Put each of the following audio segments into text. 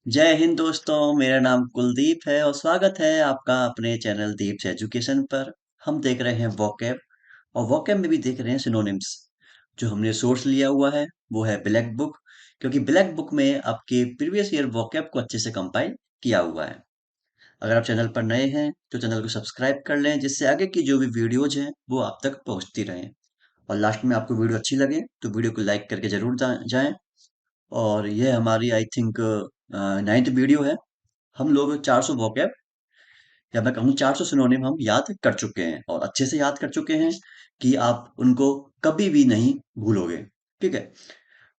जय हिंद दोस्तों, मेरा नाम कुलदीप है और स्वागत है आपका अपने चैनल दीप्स एजुकेशन पर। हम देख रहे हैं वोकैब और वोकैब में भी देख रहे हैं सिनोनिम्स। जो हमने सोर्स लिया हुआ है वो है ब्लैक बुक, क्योंकि ब्लैक बुक में आपके प्रीवियस ईयर वोकैब को अच्छे से कंपाइल किया हुआ है। अगर आप चैनल पर नए हैं तो चैनल को सब्सक्राइब कर लें, जिससे आगे की जो भी वीडियोज हैं वो आप तक पहुंचती रहें। और लास्ट में आपको वीडियो अच्छी लगे तो वीडियो को लाइक करके जरूर जाएं। और ये हमारी आई थिंक 9th वीडियो है। हम लोग 400 वोकैब या मैं कहूँ 400 सिनोनिम हम याद कर चुके हैं और अच्छे से याद कर चुके हैं कि आप उनको कभी भी नहीं भूलोगे। ठीक है।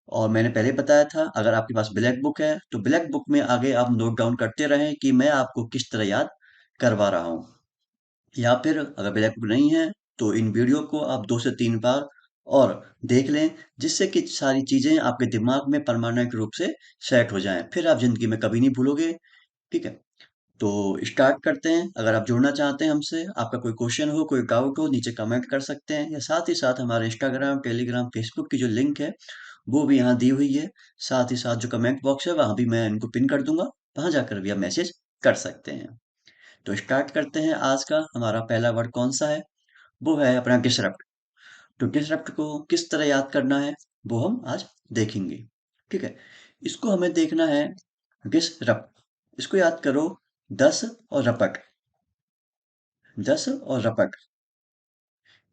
और मैंने पहले बताया था, अगर आपके पास ब्लैक बुक है तो ब्लैक बुक में आगे आप नोट डाउन करते रहें कि मैं आपको किस तरह याद करवा रहा हूँ। या फिर अगर ब्लैक बुक नहीं है तो इन वीडियो को आप 2 से 3 बार और देख लें, जिससे कि सारी चीजें आपके दिमाग में परमानेंट रूप से सेट हो जाएं, फिर आप जिंदगी में कभी नहीं भूलोगे। ठीक है। तो स्टार्ट करते हैं। अगर आप जुड़ना चाहते हैं हमसे, आपका कोई क्वेश्चन हो, कोई डाउट हो, नीचे कमेंट कर सकते हैं, या साथ ही साथ हमारे इंस्टाग्राम, टेलीग्राम, फेसबुक की जो लिंक है वो भी यहाँ दी हुई है। साथ ही साथ जो कमेंट बॉक्स है वहां भी मैं इनको पिन कर दूंगा, वहां जाकर भी आप मैसेज कर सकते हैं। तो स्टार्ट करते हैं। आज का हमारा पहला वर्ड कौन सा है? वो है अपना डिसरप्ट। तो डिसरप्ट को किस तरह याद करना है वो हम आज देखेंगे। ठीक है। इसको हमें देखना है। डिसरप्ट, इसको याद करो। दस और रपट। दस और रपट।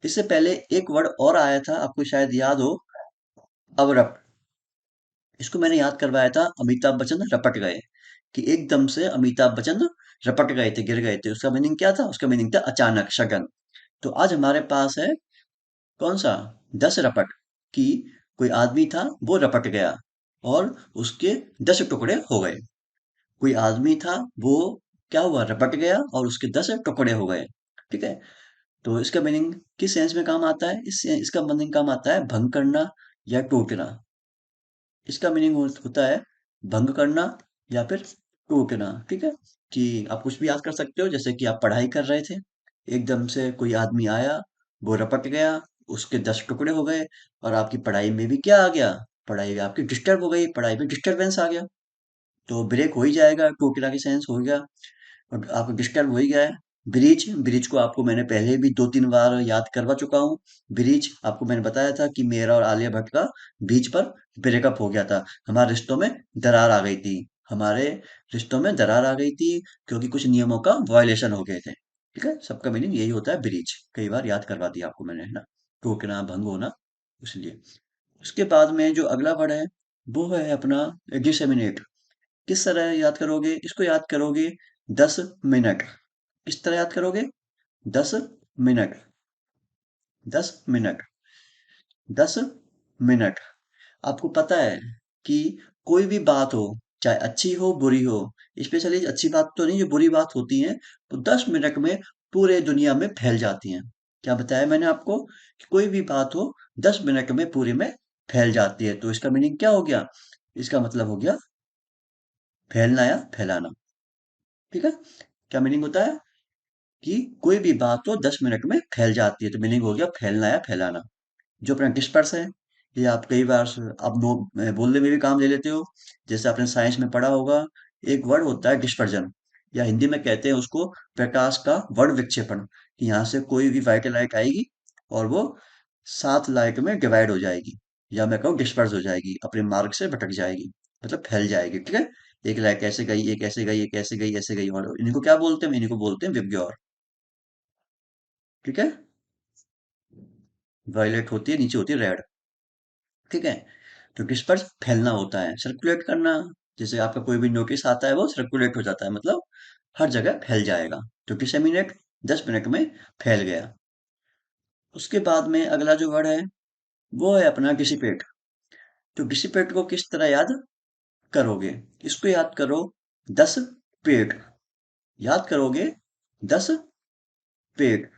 इससे पहले एक वर्ड और आया था, आपको शायद याद हो, अवरप्ट। इसको मैंने याद करवाया था, अमिताभ बच्चन रपट गए। कि एकदम से अमिताभ बच्चन रपट गए थे, गिर गए थे। उसका मीनिंग क्या था? उसका मीनिंग था अचानक, सडन। तो आज हमारे पास है कौन सा? दस रपट। कि कोई आदमी था, वो रपट गया और उसके 10 टुकड़े हो गए। कोई आदमी था, वो क्या हुआ? रपट गया और उसके 10 टुकड़े हो गए। ठीक है। तो इसका मीनिंग किस सेंस में काम आता है? इसका मीनिंग काम आता है भंग करना या टूटना। इसका मीनिंग होता है भंग करना या फिर टूटना। ठीक है। कि आप कुछ भी याद कर सकते हो, जैसे कि आप पढ़ाई कर रहे थे, एकदम से कोई आदमी आया, वो रपट गया, उसके 10 टुकड़े हो गए, और आपकी पढ़ाई में भी क्या आ गया? पढ़ाई आपकी डिस्टर्ब हो गई, पढ़ाई में डिस्टरबेंस आ गया। तो ब्रेक हो ही जाएगा, टूटना की सेंस हो गया। और आपको डिस्टर्ब हो ही गया है। ब्रीच, ब्रीच को आपको मैंने पहले भी 2-3 बार याद करवा चुका हूँ। ब्रीच आपको मैंने बताया था कि मेरा और आलिया भट्ट का बीच पर ब्रेकअप हो गया था। हमारे रिश्तों में दरार आ गई थी। हमारे रिश्तों में दरार आ गई थी क्योंकि कुछ नियमों का वायलेशन हो गए थे। ठीक है। सबका मीनिंग यही होता है ब्रीच। कई बार याद करवा दिया आपको मैंने, है ना? टोकना, भंग होना, इसलिए। उसके बाद में जो अगला वर्ड है वो है अपना डिसेमिनेट। किस तरह याद करोगे? इसको याद करोगे 10 मिनट। किस तरह याद करोगे? 10 मिनट। 10 मिनट। 10 मिनट। आपको पता है कि कोई भी बात हो, चाहे अच्छी हो बुरी हो, स्पेशली अच्छी बात तो नहीं, जो बुरी बात होती है, तो 10 मिनट में पूरे दुनिया में फैल जाती हैं। क्या बताया मैंने आपको? कि कोई भी बात हो 10 मिनट में पूरे में फैल जाती है। तो इसका मीनिंग क्या हो गया? इसका मतलब हो गया फैलना या फैलाना। ठीक है। क्या मीनिंग होता है? कि कोई भी बात तो 10 मिनट में फैल जाती है। तो मीनिंग हो गया फैलना या फैलाना। जो अपना डिस्पर्स है, ये आप कई बार आप बोलने में भी काम ले लेते हो। जैसे आपने साइंस में पढ़ा होगा, एक वर्ड होता है डिस्पर्जन, या हिंदी में कहते हैं उसको प्रकाश का वर्ण विक्षेपण। कि यहाँ से कोई भी व्हाइट लाइट आएगी और वो 7 लाइट में डिवाइड हो जाएगी, या मैं कहूँ डिस्पर्स हो जाएगी, अपने मार्ग से भटक जाएगी, मतलब फैल जाएगी। ठीक है। एक लाइट ऐसे गई, एक ऐसे गई, एक ऐसे गई, ऐसे गई, और इन्हीं को क्या बोलते हैं? इन्हीं को बोलते हैं विबग्योर। ठीक है। वायलेट होती है, नीचे होती है रेड। ठीक है। तो डिस्पर्स फैलना होता है, सर्कुलेट करना। जैसे आपका कोई भी नोटिस आता है वो सर्कुलेट हो जाता है, मतलब हर जगह फैल जाएगा। तो डिसेमिनेट 10 मिनट में फैल गया। उसके बाद में अगला जो वर्ड है वो है अपना डिसिपेट। तो डिसिपेट को किस तरह याद करोगे? इसको याद करो 10 पेट। याद करोगे 10 पेट।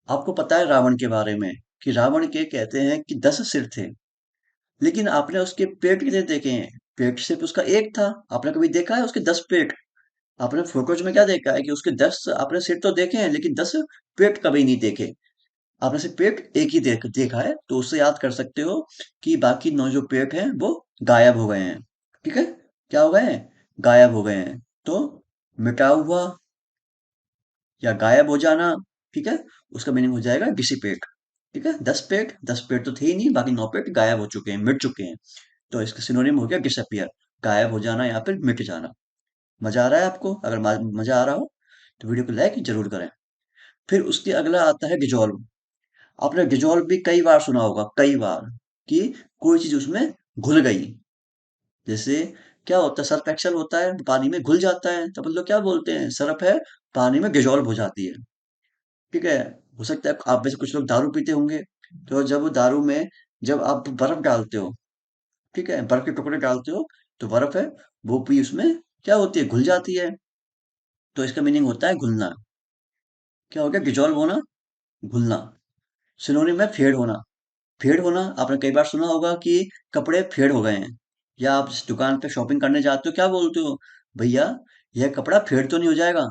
आपको पता है रावण के बारे में, कि रावण के कहते हैं कि 10 सिर थे, लेकिन आपने उसके पेट कितने देखे हैं? पेट सिर्फ उसका एक था। आपने कभी देखा है उसके 10 पेट? आपने फोटोज में क्या देखा है कि उसके 10, आपने सिर तो देखे हैं लेकिन 10 पेट कभी नहीं देखे। आपने सिर्फ पेट एक ही देखा है, तो उससे याद कर सकते हो कि बाकी 9 जो पेट हैं वो गायब हो गए हैं। ठीक है। क्या हो गए हैं? गायब हो गए हैं। तो मिटा हुआ या गायब हो जाना, ठीक है, उसका मीनिंग हो जाएगा डिसिपेट। ठीक है, 10 पेड़, 10 पेड़ तो थे ही नहीं, बाकी 9 पेड़ गायब हो चुके हैं, मिट चुके हैं। तो इसका सिनोनिम हो गया डिसअपियर, गायब हो जाना या फिर मिट जाना। मजा आ रहा है आपको? अगर मजा आ रहा हो तो वीडियो को लाइक जरूर करें। फिर उसके अगला आता है डिजोल्व। आपने डिजोल्व भी कई बार सुना होगा, कई बार, कि कोई चीज उसमें घुल गई। जैसे क्या होता है, सर्फ एक्सल होता है, पानी में घुल जाता है, तब हम लोग क्या बोलते हैं, सर्फ है, पानी में डिजोल्व हो जाती है। ठीक है। हो सकता है आप में से कुछ लोग दारू पीते होंगे, तो जब वो दारू में जब आप बर्फ डालते हो, ठीक है, बर्फ के टुकड़े डालते हो, तो बर्फ है, वो भी उसमें क्या होती है, घुल जाती है। तो इसका मीनिंग होता है घुलना। क्या हो गया, डिजोल्व होना, घुलना। सिनोनिम है फेड होना। फेड होना आपने कई बार सुना होगा कि कपड़े फेड हो गए हैं, या आप जिस दुकान पे शॉपिंग करने जाते हो क्या बोलते हो, भैया यह कपड़ा फेड तो नहीं हो जाएगा।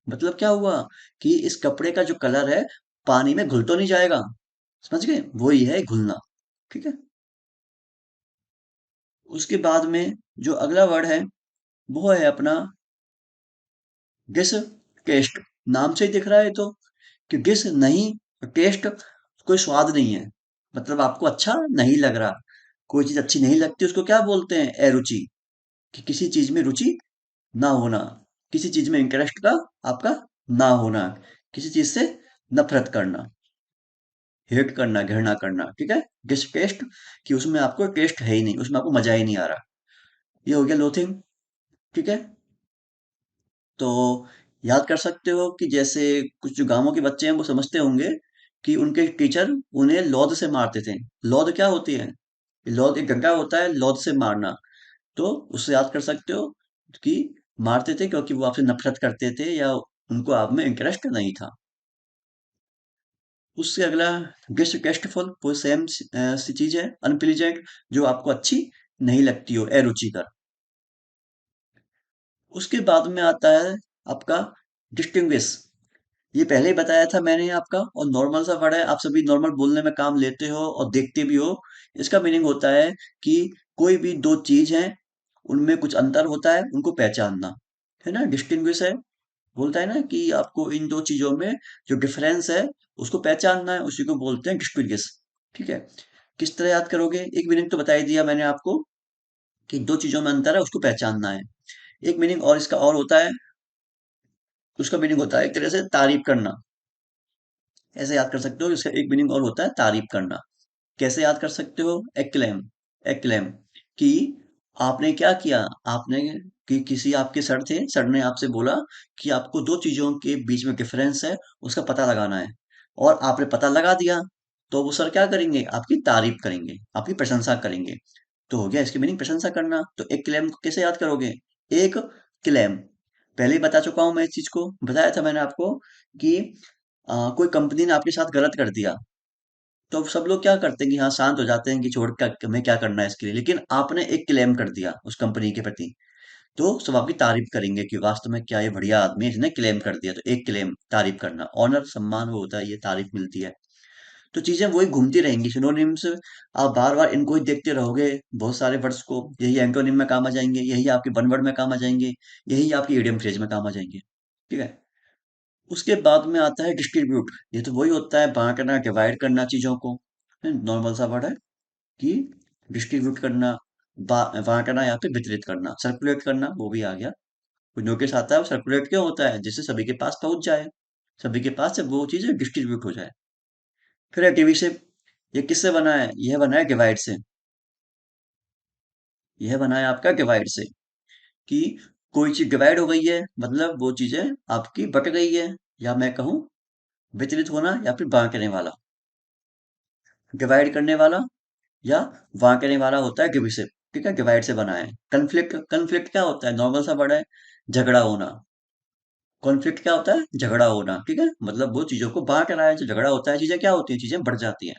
मतलब क्या हुआ, कि इस कपड़े का जो कलर है पानी में घुल तो नहीं जाएगा। समझ गए, वो ही है घुलना। ठीक है। उसके बाद में जो अगला वर्ड है वो है अपना डिस टेस्ट। नाम से ही दिख रहा है तो, कि डिस नहीं, टेस्ट कोई स्वाद नहीं है, मतलब आपको अच्छा नहीं लग रहा, कोई चीज अच्छी नहीं लगती, उसको क्या बोलते हैं, अरुचि। कि किसी चीज में रुचि ना होना, किसी चीज में इंटरेस्ट का आपका ना होना, किसी चीज से नफरत करना, हेट करना, घृणा करना। ठीक है। डिसटेस्ट, कि उसमें आपको टेस्ट है ही नहीं, उसमें आपको मजा ही नहीं आ रहा। ये हो गया लोथिंग। ठीक है। तो याद कर सकते हो कि जैसे कुछ जो गांवों के बच्चे हैं वो समझते होंगे कि उनके टीचर उन्हें लौद से मारते थे। लौद क्या होती है, लौद एक डंडा होता है, लौद से मारना। तो उससे याद कर सकते हो कि मारते थे क्योंकि वो आपसे नफरत करते थे या उनको आप में इंटरेस्ट नहीं था। उससे अगला डिसटेस्टफुल, वो सेम सी चीज है, अनप्लीजेंट, जो आपको अच्छी नहीं लगती हो, अरुचिकर। उसके बाद में आता है आपका डिस्टिंग्विश। ये पहले ही बताया था मैंने आपका, और नॉर्मल सा वर्ड है, आप सभी नॉर्मल बोलने में काम लेते हो और देखते भी हो। इसका मीनिंग होता है कि कोई भी दो चीज हैं, उनमें कुछ अंतर होता है, उनको पहचानना। है ना, डिस्टिंग्विश है, बोलता है ना कि आपको इन दो चीजों में जो डिफरेंस है उसको पहचानना है, उसी को बोलते हैं डिस्टिंग्विश। ठीक है। किस तरह याद करोगे, एक मीनिंग तो बता ही दिया मैंने आपको, कि दो चीजों में अंतर है उसको पहचानना है। एक मीनिंग और इसका और होता है, उसका मीनिंग होता है एक तरह से तारीफ करना। ऐसे याद कर सकते हो, इसका एक मीनिंग और होता है तारीफ करना। कैसे याद कर सकते हो, एक्लेम। एक्लेम, कि आपने क्या किया, आपने, कि किसी आपके सर थे, सर ने आपसे बोला कि आपको दो चीजों के बीच में डिफरेंस है, उसका पता लगाना है, और आपने पता लगा दिया। तो वो सर क्या करेंगे, आपकी तारीफ करेंगे, आपकी प्रशंसा करेंगे। तो हो गया इसकी मीनिंग प्रशंसा करना। तो एक क्लेम को कैसे याद करोगे, एक क्लेम, पहले ही बता चुका हूं मैं इस चीज को, बताया था मैंने आपको कि कोई कंपनी ने आपके साथ गलत कर दिया, तो अब सब लोग क्या करते हैं कि हाँ शांत हो जाते हैं कि छोड़ कर हमें क्या करना है इसके लिए, लेकिन आपने एक क्लेम कर दिया उस कंपनी के प्रति, तो सब आपकी तारीफ करेंगे कि वास्तव में क्या ये बढ़िया आदमी है, इसने क्लेम कर दिया। तो एक क्लेम, तारीफ करना, ऑनर, सम्मान वो होता है, ये तारीफ मिलती है। तो चीजें वही घूमती रहेंगी, सिनोनिम्स। आप बार बार इनको ही देखते रहोगे, बहुत सारे वर्ड्स को, यही एंटोनिम में काम आ जाएंगे, यही आपके वन वर्ड में काम आ जाएंगे, यही आपकी इडियम फ्रेज में काम आ जाएंगे। ठीक है। उसके बाद में आता है डिस्ट्रीब्यूट। ये तो वही होता है, बांटना, डिवाइड करना चीजों को। नॉर्मल सा वर्ड है कि डिस्ट्रीब्यूट करना, बांटना या फिर वितरित करना, सर्कुलेट करना, वो भी आ गया। कोई नोटिस आता है, वो सर्कुलेट क्यों होता है, जिससे सभी के पास पहुंच जाए, सभी के पास जब वो चीज डिस्ट्रीब्यूट हो जाए। फिर है डिविसिव। ये किससे बना है, यह बना है डिवाइड से। यह बना है आपका डिवाइड से, कि कोई चीज डिवाइड हो गई है, मतलब वो चीजें आपकी बट गई है, या मैं कहूँ वितरित होना या फिर बांटने वाला। डिवाइड करने वाला या बांटने वाला होता है डिविसिव। ठीक है, डिवाइड से बना है। कन्फ्लिक्ट, कन्फ्लिक्ट क्या होता है, नॉर्मल सा वर्ड है, झगड़ा होना। कॉन्फ्लिक्ट क्या होता है, झगड़ा होना। ठीक है, मतलब वो चीजों को बांट रहा है, जो झगड़ा होता है, चीजें क्या होती हैं, चीजें बढ़ जाती हैं।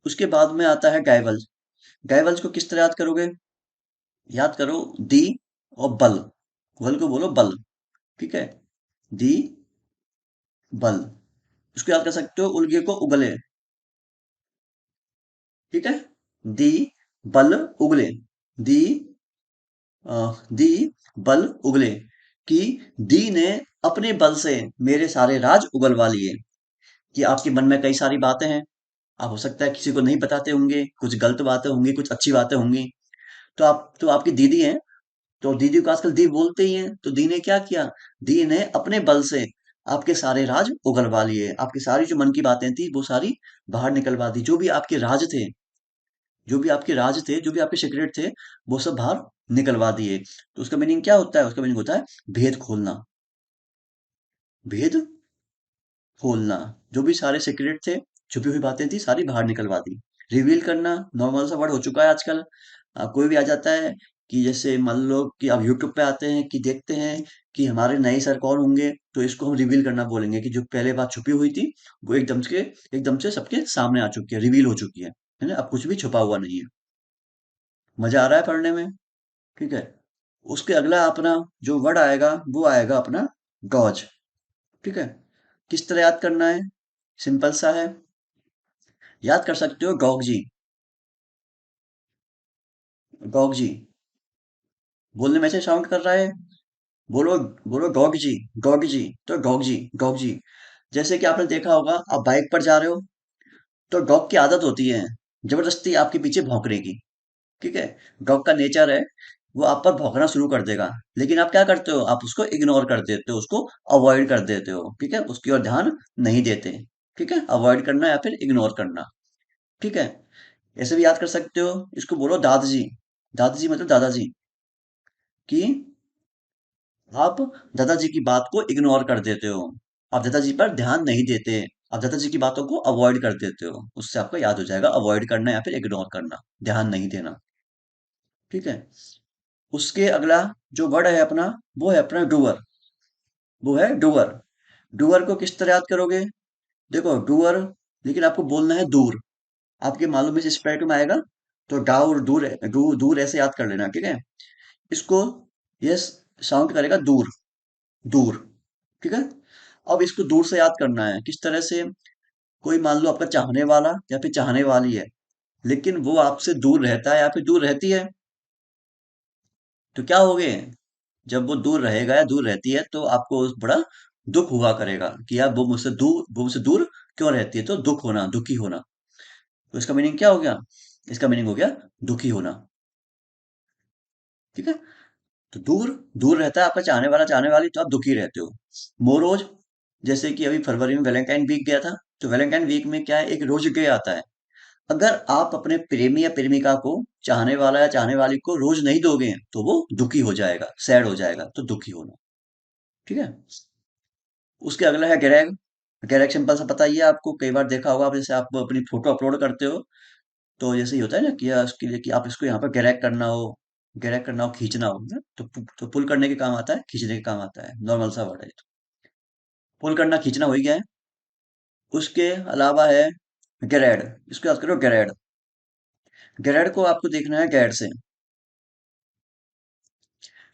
उसके बाद में आता है डाइवल्ज। डाइवल्ज को किस तरह याद करोगे, याद करो, दी और बल, बल को बोलो बल। ठीक है, दी, बल। उसको याद कर सकते हो, उलगे को उगले। ठीक है, दी, बल, उगले, दी, दी बल उगले, कि दी ने अपने बल से मेरे सारे राज उगलवा लिए। कि आपके मन में कई सारी बातें हैं, आप हो सकता है किसी को नहीं बताते होंगे, कुछ गलत बातें होंगी, कुछ अच्छी बातें होंगी। तो आपकी दीदी है, तो दीदी को आजकल दी बोलते ही हैं। तो दी ने क्या किया? दी ने अपने बल से आपके सारे राज उगलवा लिए, आपकी सारी जो मन की बातें थी वो सारी बाहर निकलवा दी। जो भी आपके राज थे, जो भी आपके राज थे, जो भी आपके सीक्रेट थे, वो सब बाहर निकलवा दिए। तो उसका मीनिंग क्या होता है? उसका मीनिंग होता है भेद खोलना। भेद खोलना। जो भी सारे सीक्रेट थे, छुपी हुई बातें थी, सारी बाहर निकलवा दी। रिवील करना नॉर्मल सा वर्ड हो चुका है आजकल। कोई भी आ जाता है कि जैसे मान लो कि आप यूट्यूब पे आते हैं कि देखते हैं कि हमारे नए सर कौन होंगे, तो इसको हम रिवील करना बोलेंगे कि जो पहले बात छुपी हुई थी वो एकदम से सबके सामने आ चुकी है, रिवील हो चुकी है ना? अब कुछ भी छुपा हुआ नहीं है। मजा आ रहा है पढ़ने में? ठीक है। उसके अगला अपना जो वर्ड आएगा वो आएगा अपना गॉज। ठीक है। किस तरह याद करना है? सिंपल सा है। याद कर सकते हो गॉग जी। गॉग जी। बोलने में ऐसे साउंड कर रहा है। बोलो, बोलो गॉग जी। गॉग जी। तो गॉग जी, गॉग जी। जैसे कि आपने देखा होगा, आप बाइक पर जा रहे हो तो डॉग की आदत होती है जबरदस्ती आपके पीछे भौंकने की। ठीक है। डॉग का नेचर है, वो आप पर भौंकना शुरू कर देगा। लेकिन आप क्या करते हो? आप उसको इग्नोर कर देते हो, उसको अवॉइड कर देते हो। ठीक है, उसकी ओर ध्यान नहीं देते। ठीक है, अवॉइड करना या फिर इग्नोर करना। ठीक है। ऐसे भी याद कर सकते हो, इसको बोलो दादाजी। दादाजी मतलब दादाजी। कि आप दादाजी की बात को इग्नोर कर देते हो, आप दादाजी पर ध्यान नहीं देते, आप दादाजी की बातों को अवॉइड कर देते हो। उससे आपको याद हो जाएगा अवॉइड करना या फिर इग्नोर करना, ध्यान नहीं देना। ठीक है। उसके अगला जो वर्ड है अपना, वो है अपना डूअर। वो है डूअर। डूअर को किस तरह याद करोगे? देखो डूअर, लेकिन आपको बोलना है दूर। आपके मालूम में से स्पेलिंग में आएगा, तो डाउर दूर, दूर ऐसे याद कर लेना। ठीक है। इसको ये साउंड करेगा दूर, दूर। ठीक है। अब इसको दूर से याद करना है। किस तरह से? कोई मान लो आपका चाहने वाला या फिर चाहने वाली है, लेकिन वो आपसे दूर रहता है या फिर दूर रहती है, तो क्या होगे? जब वो दूर रहेगा या दूर रहती है तो आपको बड़ा दुख हुआ करेगा कि यार वो मुझसे दूर क्यों रहती है, तो दुख होना, दुखी होना। तो इसका मीनिंग क्या हो गया? इसका मीनिंग हो गया दुखी होना। ठीक है। तो दूर, दूर रहता है आपका चाहने वाला चाहने वाली, तो आप दुखी रहते हो। मोरोज, जैसे कि अभी फरवरी में वैलेंटाइन वीक गया था, तो वैलेंटाइन वीक में क्या है, एक रोज डे आता है। अगर आप अपने प्रेमी या प्रेमिका को, चाहने वाला या चाहने वाली को रोज नहीं दोगे तो वो दुखी हो जाएगा, सैड हो जाएगा, तो दुखी होना। ठीक है। उसके अगला है गैरेग। गैरेग सिंपल सा पता ही है आपको, कई बार देखा होगा आप, जैसे आप अपनी फोटो अपलोड करते हो, तो जैसे ही होता है ना कि उसके लिए कि आप इसको यहाँ पर गैरेग करना हो, गैरेग करना हो, खींचना हो ना, तो पुल करने के काम आता है, खींचने के काम आता है, नॉर्मल सा वर्ड है तो। पुल करना खींचना हो ही गया है। उसके अलावा है गेरेड। इसको याद करो, गेरेड। गेरेड को आपको देखना है गैड से।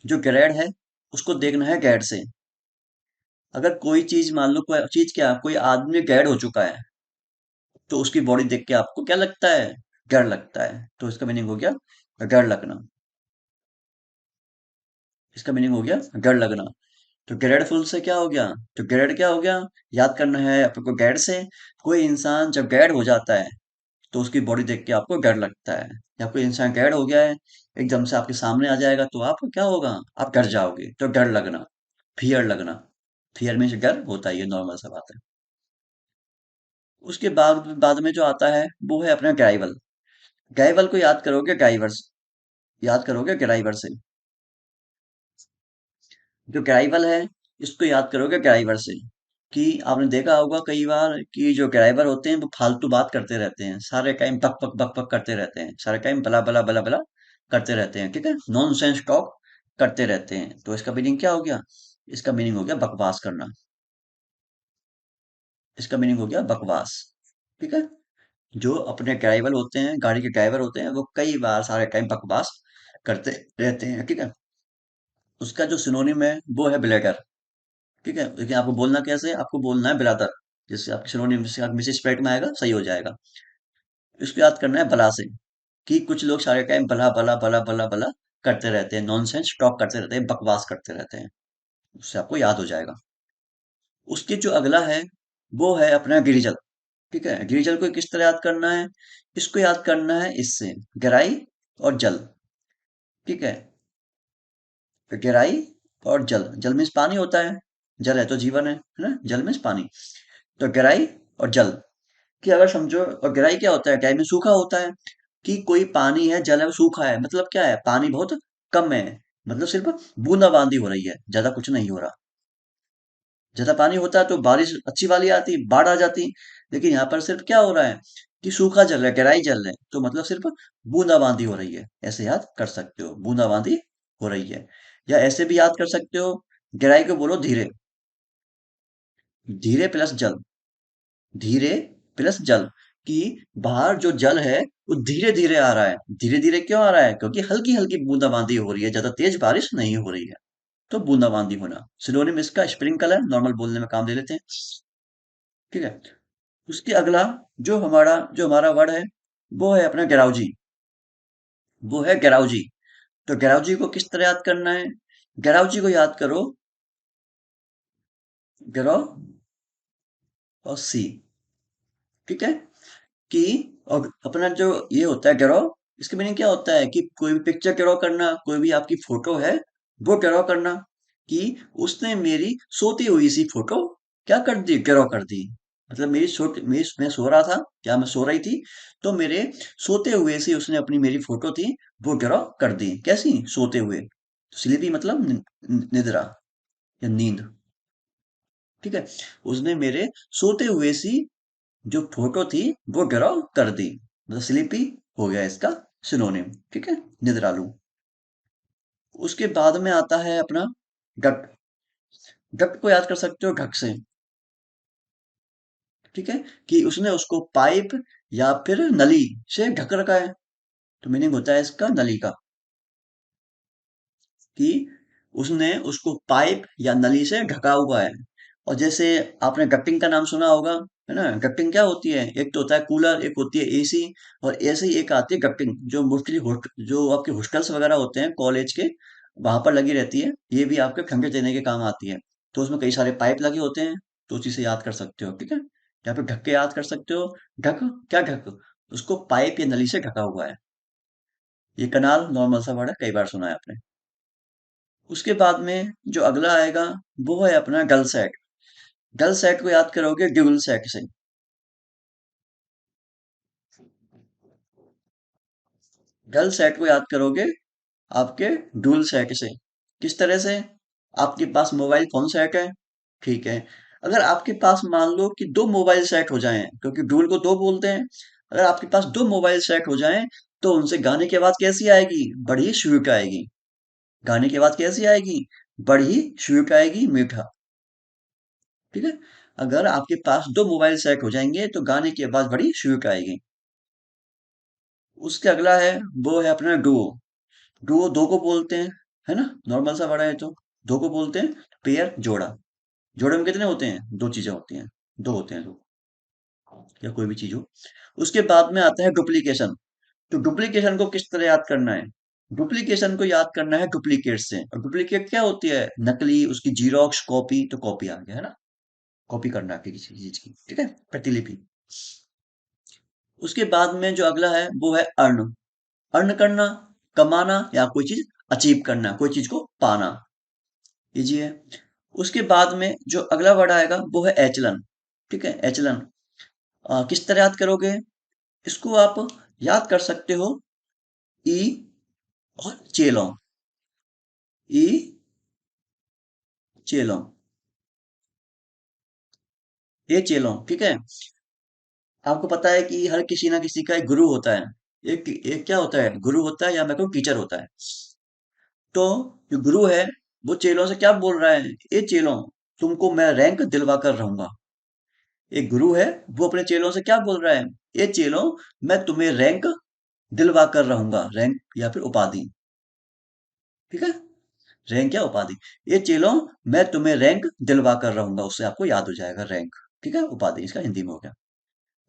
जो गेरेड है उसको देखना है गैड से। अगर कोई चीज मान लो, कोई चीज क्या, कोई आदमी गैड हो चुका है, तो उसकी बॉडी देख के आपको क्या लगता है? डर लगता है। तो इसका मीनिंग हो गया डर लगना। इसका मीनिंग हो गया डर लगना। तो ग्रेडफुल से क्या हो गया? तो ग्रेड क्या हो गया? याद करना है आपको गैड से। कोई इंसान जब गैड हो जाता है तो उसकी बॉडी देख के आपको डर लगता है। या कोई इंसान गैड हो गया है, एकदम से आपके सामने आ जाएगा, तो आप क्या होगा? आप डर जाओगे, तो डर लगना, फियर लगना। फियर मीन्स डर होता ही है, नॉर्मल सा बात है। उसके बाद बाद में जो आता है वो है अपना ग्राइवल। ग्राइवल को याद करोगे गाइवर्स, याद करोगे ग्राइवर से। जो ग्राइवल है, इसको याद करोगे ग्राइवर से। कि आपने देखा होगा कई बार कि जो ड्राइवर होते हैं वो फालतू बात करते रहते हैं, सारे टाइम बक बक बक बक करते रहते हैं, सारे टाइम बला बला बला बला करते रहते हैं। ठीक है, नॉनसेंस टॉक करते रहते हैं। तो इसका मीनिंग क्या हो गया? इसका मीनिंग हो गया बकवास करना। इसका मीनिंग हो गया बकवास। ठीक है। जो अपने ड्राइवर होते हैं, गाड़ी के ड्राइवर होते हैं, वो कई बार सारे टाइम बकवास करते रहते हैं। ठीक है। उसका जो सिनोनिम है वो है ब्लेडर। ठीक है, लेकिन आपको बोलना कैसे? आपको बोलना है ब्रदर। जिससे आपके सिनोनिम से आप मिसेज पेट में आएगा, सही हो जाएगा। इसको याद करना है बला से। कि कुछ लोग सारे टाइम बला बला बला बला बला करते रहते हैं, नॉनसेंस टॉक करते रहते हैं, बकवास करते रहते हैं। उससे आपको याद हो जाएगा। उसके जो अगला है वो है अपना गिरिजल। ठीक है, गिरिजल को किस तरह याद करना है? इसको याद करना है इससे, गहराई और जल। ठीक है, तो गहराई और जल, जल मीन्स पानी होता है, जल है तो जीवन है ना, जल मीन्स पानी। तो गहराई और जल कि अगर समझो, और गहराई क्या होता है? गहराई में सूखा होता है, कि कोई पानी है, जल है, वो सूखा है, मतलब क्या है? पानी बहुत कम है, मतलब सिर्फ बूंदाबांदी हो रही है, ज्यादा कुछ नहीं हो रहा। ज्यादा पानी होता तो बारिश अच्छी वाली आती, बाढ़ आ जाती। लेकिन यहाँ पर सिर्फ क्या हो रहा है कि सूखा जल है, गहराई जल है, तो मतलब सिर्फ बूंदाबांदी हो रही है। ऐसे याद कर सकते हो, बूंदाबांदी हो रही है। या ऐसे भी याद कर सकते हो, गहराई को बोलो धीरे, धीरे प्लस जल, धीरे प्लस जल, कि बाहर जो जल है वो धीरे धीरे आ रहा है। धीरे धीरे क्यों आ रहा है? क्योंकि हल्की हल्की बूंदाबांदी हो रही है, ज्यादा तेज बारिश नहीं हो रही है। तो बूंदाबांदी होना सिनोनिम इसका स्प्रिंकल है, नॉर्मल बोलने में काम ले लेते हैं। ठीक है, उसके अगला जो हमारा वर्ड है वो है अपना गैराउजी। वो है गैराउजी। तो गैराउजी को किस तरह याद करना है? गैराउजी को याद करो, गैरो और सी। ठीक है, कि और अपना जो ये होता है ड्रॉ, इसका मीनिंग क्या होता है? कि कोई भी पिक्चर ड्रॉ करना, कोई भी आपकी फोटो है वो ड्रॉ करना, कि उसने मेरी सोती हुई सी फोटो क्या कर दी? ड्रॉ कर दी। मतलब मैं सो रहा था, या मैं सो रही थी, तो मेरे सोते हुए से उसने अपनी मेरी फोटो थी वो ड्रॉ कर दी। कैसी? सोते हुए। स्लीपी मतलब निद्रा या नींद। ठीक है, उसने मेरे सोते हुए सी जो फोटो थी वो ड्रॉ कर दी, मतलब स्लीपी हो गया इसका सिनोनिम। ठीक है, निद्रालु। उसके बाद में आता है अपना ढक। ढक को याद कर सकते हो ढक से। ठीक है, कि उसने उसको पाइप या फिर नली से ढक रखा है, तो मीनिंग होता है इसका नली का, कि उसने उसको पाइप या नली से ढका हुआ है। और जैसे आपने गट्टिंग का नाम सुना होगा, है ना? गट्टिंग क्या होती है? एक तो होता है कूलर, एक होती है एसी, और ऐसे ही एक आती है गट्टिंग, जो मोस्टली जो आपके हॉस्टल्स वगैरह होते हैं कॉलेज के, वहां पर लगी रहती है। ये भी आपके ठंडे देने के काम आती है। तो उसमें कई सारे पाइप लगे होते हैं, तो उसी से याद कर सकते हो। ठीक है, यहाँ पे ढक के याद कर सकते हो। ढक, क्या ढक? उसको पाइप या नली से ढका हुआ है। ये कनाल नॉर्मल सा वर्ड है, कई बार सुना है आपने। उसके बाद में जो अगला आएगा वो है अपना गल सेट। गल सेट को याद करोगे ड्यूल सेट से। गल सेट को याद करोगे आपके ड्यूल सेट से। किस तरह से? आपके पास मोबाइल फोन सेट है, ठीक है। अगर आपके पास मान लो कि दो मोबाइल सेट हो जाएं, क्योंकि ड्यूल को दो बोलते हैं। अगर आपके पास दो मोबाइल सेट हो जाएं, तो उनसे गाने की आवाज कैसी आएगी? बड़ी स्वीट आएगी। गाने की आवाज कैसी आएगी? बड़ी स्वीट आएगी, मीठा। ठीक है, अगर आपके पास दो मोबाइल सेट हो जाएंगे तो गाने की आवाज बड़ी स्वीट आएगी। उसके अगला है वो है अपना डुओ। डुओ दो को बोलते हैं, है ना? नॉर्मल सा बड़ा है तो दो को बोलते हैं। पेयर, जोड़ा। जोड़े में कितने होते हैं? दो चीजें होती हैं, दो होते हैं दो, या कोई भी चीज हो। उसके बाद में आता है डुप्लीकेशन। तो डुप्लीकेशन को किस तरह याद करना है? डुप्लीकेशन को याद करना है डुप्लीकेट से। और डुप्लीकेट क्या होती है? नकली, उसकी जीरोक्स कॉपी, तो कॉपी आ गया, है ना? कॉपी करना है किसी चीज की। ठीक है, प्रतिलिपि। उसके बाद में जो अगला है वो है अर्न। अर्न करना, कमाना, या कोई चीज अचीव करना, कोई चीज को पाना। इजी है। उसके बाद में जो अगला वर्ड आएगा वो है एचलन। ठीक है, एचलन। किस तरह याद करोगे? इसको आप याद कर सकते हो ई और चेलों। ई, चेलों, ये चेलों। ठीक है, आपको पता है कि हर किसी ना किसी का एक गुरु होता है। एक क्या होता है? गुरु होता है, या मैं कहूँ टीचर होता है। तो जो गुरु है वो चेलों से क्या बोल रहा है? ये चेलों, तुमको मैं रैंक दिलवा कर रहूंगा। एक गुरु है, वो अपने चेलों से क्या बोल रहा है? ये चेलों, मैं तुम्हें रैंक दिलवा कर रहूंगा। रैंक या फिर उपाधि। ठीक है, रैंक या उपाधि। ये चेलों, मैं तुम्हें रैंक दिलवा कर रहूंगा, उससे आपको याद हो जाएगा रैंक। ठीक है, उपाधि इसका हिंदी में हो गया।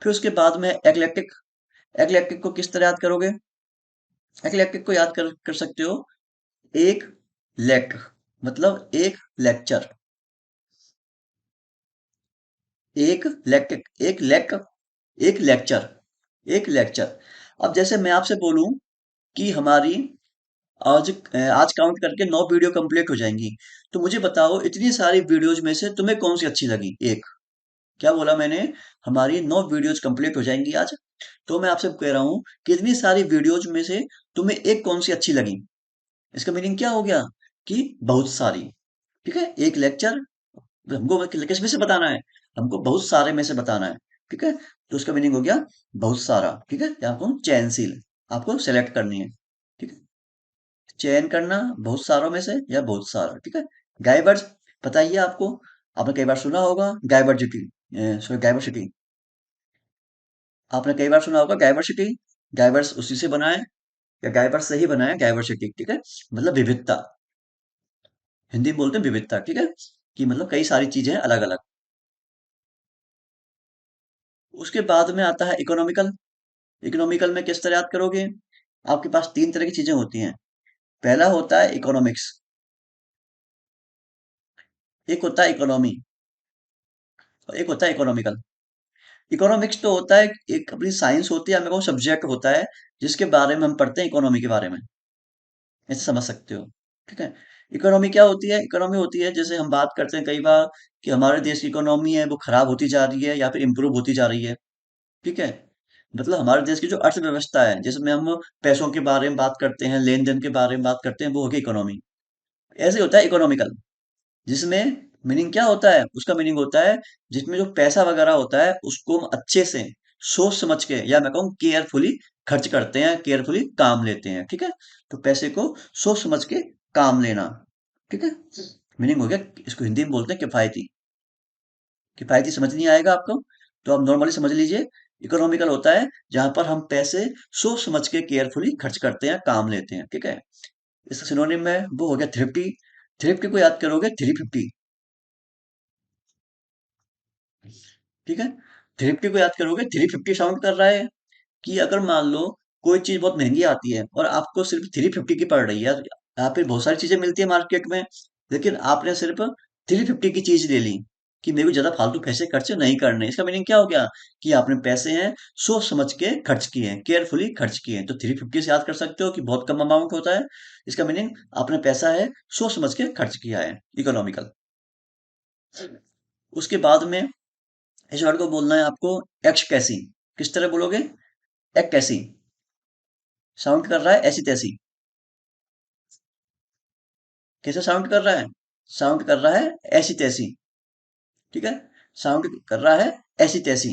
फिर उसके बाद में एक्लेक्टिक। एक्लेक्टिक को किस तरह याद करोगे? एक्लेक्टिक को याद कर सकते हो एक लेक मतलब एक लेक्चर। एक लेक एक लेक एक लेक्चर एक लेक्चर। अब जैसे मैं आपसे बोलूं कि हमारी आज काउंट करके 9 वीडियो कंप्लीट हो जाएंगी, तो मुझे बताओ इतनी सारी वीडियोज में से तुम्हें कौन सी अच्छी लगी? एक, क्या बोला मैंने? हमारी 9 वीडियोज कंप्लीट हो जाएंगी आज। तो मैं आपसे कह रहा हूँ कि इतनी सारी वीडियोज में से तुम्हें एक कौन सी अच्छी लगी? इसका मीनिंग क्या हो गया? कि बहुत सारी। ठीक है, एक लेक्चर हमको किस में से बताना है? हमको बहुत सारे में से बताना है। ठीक है, तो उसका मीनिंग हो गया बहुत सारा। ठीक है, या आपको चयनशील, आपको सेलेक्ट करनी है। ठीक है, चयन करना बहुत सारों में से या बहुत सारा। ठीक है, गाइबर्स, बताइए आपको, आपने कई बार सुना होगा गाइवर्सिटी। सॉरी, गाइवर्सिटी, आपने कई बार सुना होगा गाइवर्सिटी। गाइवर्स उसी से बना है या गाइवर्स से ही बना है गाइवर्सिटी। ठीक है, मतलब विविधता। हिंदी में बोलते हैं विविधता। ठीक है, कि मतलब कई सारी चीजें हैं अलग अलग। उसके बाद में आता है इकोनॉमिकल। इकोनॉमिकल में किस तरह याद करोगे? आपके पास तीन तरह की चीजें होती हैं। पहला होता है इकोनॉमिक्स, एक होता है इकोनॉमी, और एक होता है इकोनॉमिकल। इकोनॉमिक्स तो होता है एक अपनी साइंस होती है, मेरे को सब्जेक्ट होता है जिसके बारे में हम पढ़ते हैं इकोनॉमी के बारे में। ऐसे समझ सकते हो। ठीक है, इकोनॉमी क्या होती है? इकोनॉमी होती है, जैसे हम बात करते हैं कई बार कि हमारे देश की इकोनॉमी है वो खराब होती जा रही है या फिर इम्प्रूव होती जा रही है। ठीक है, मतलब हमारे देश की जो अर्थव्यवस्था है, जिसमें हम पैसों के बारे में बात करते हैं, लेन देन के बारे में बात करते हैं, वो होगी इकोनॉमी। ऐसे होता है इकोनॉमिकल, जिसमें मीनिंग क्या होता है? उसका मीनिंग होता है जिसमें जो पैसा वगैरह होता है उसको हम अच्छे से सोच समझ के, या मैं कहूँ केयरफुली खर्च करते हैं, केयरफुली काम लेते हैं। ठीक है, तो पैसे को सोच समझ के काम लेना। ठीक है, मीनिंग हो गया, इसको हिंदी में बोलते हैं किफायती। किफायती समझ नहीं आएगा आपको, तो आप नॉर्मली समझ लीजिए। इकोनॉमिकल होता है जहां पर हम पैसे सोच समझ के केयरफुली खर्च करते हैं, काम लेते हैं। ठीक है, इसका सिनोनिम है वो हो गया थ्रिफ्टी। थ्रिफ्टी को याद करोगे 350। ठीक है, 350 को याद करोगे, 350 साउंड कर रहा है कि अगर मान लो कोई चीज बहुत महंगी आती है और आपको सिर्फ 350 की पड़ रही है। यहाँ पे बहुत सारी चीजें मिलती है मार्केट में, लेकिन आपने सिर्फ 350 की चीज ले ली कि मेरे को ज्यादा फालतू पैसे खर्च नहीं करने। इसका मीनिंग क्या हो गया? कि आपने पैसे हैं सोच समझ के खर्च किए हैं, केयरफुली खर्च किए हैं। तो 350 से याद कर सकते हो कि बहुत कम अमाउंट होता है। इसका मीनिंग आपने पैसा है सोच समझ के खर्च किया है, इकोनॉमिकल। उसके बाद में इस वर्ड को बोलना है आपको एक्स कैसी। किस तरह बोलोगे? एक कैसी, साउंड कर रहा है ऐसी तैसी। कैसे साउंड कर रहा है? साउंड कर रहा है ऐसी तैसी। ठीक है, साउंड कर रहा है ऐसी तैसी।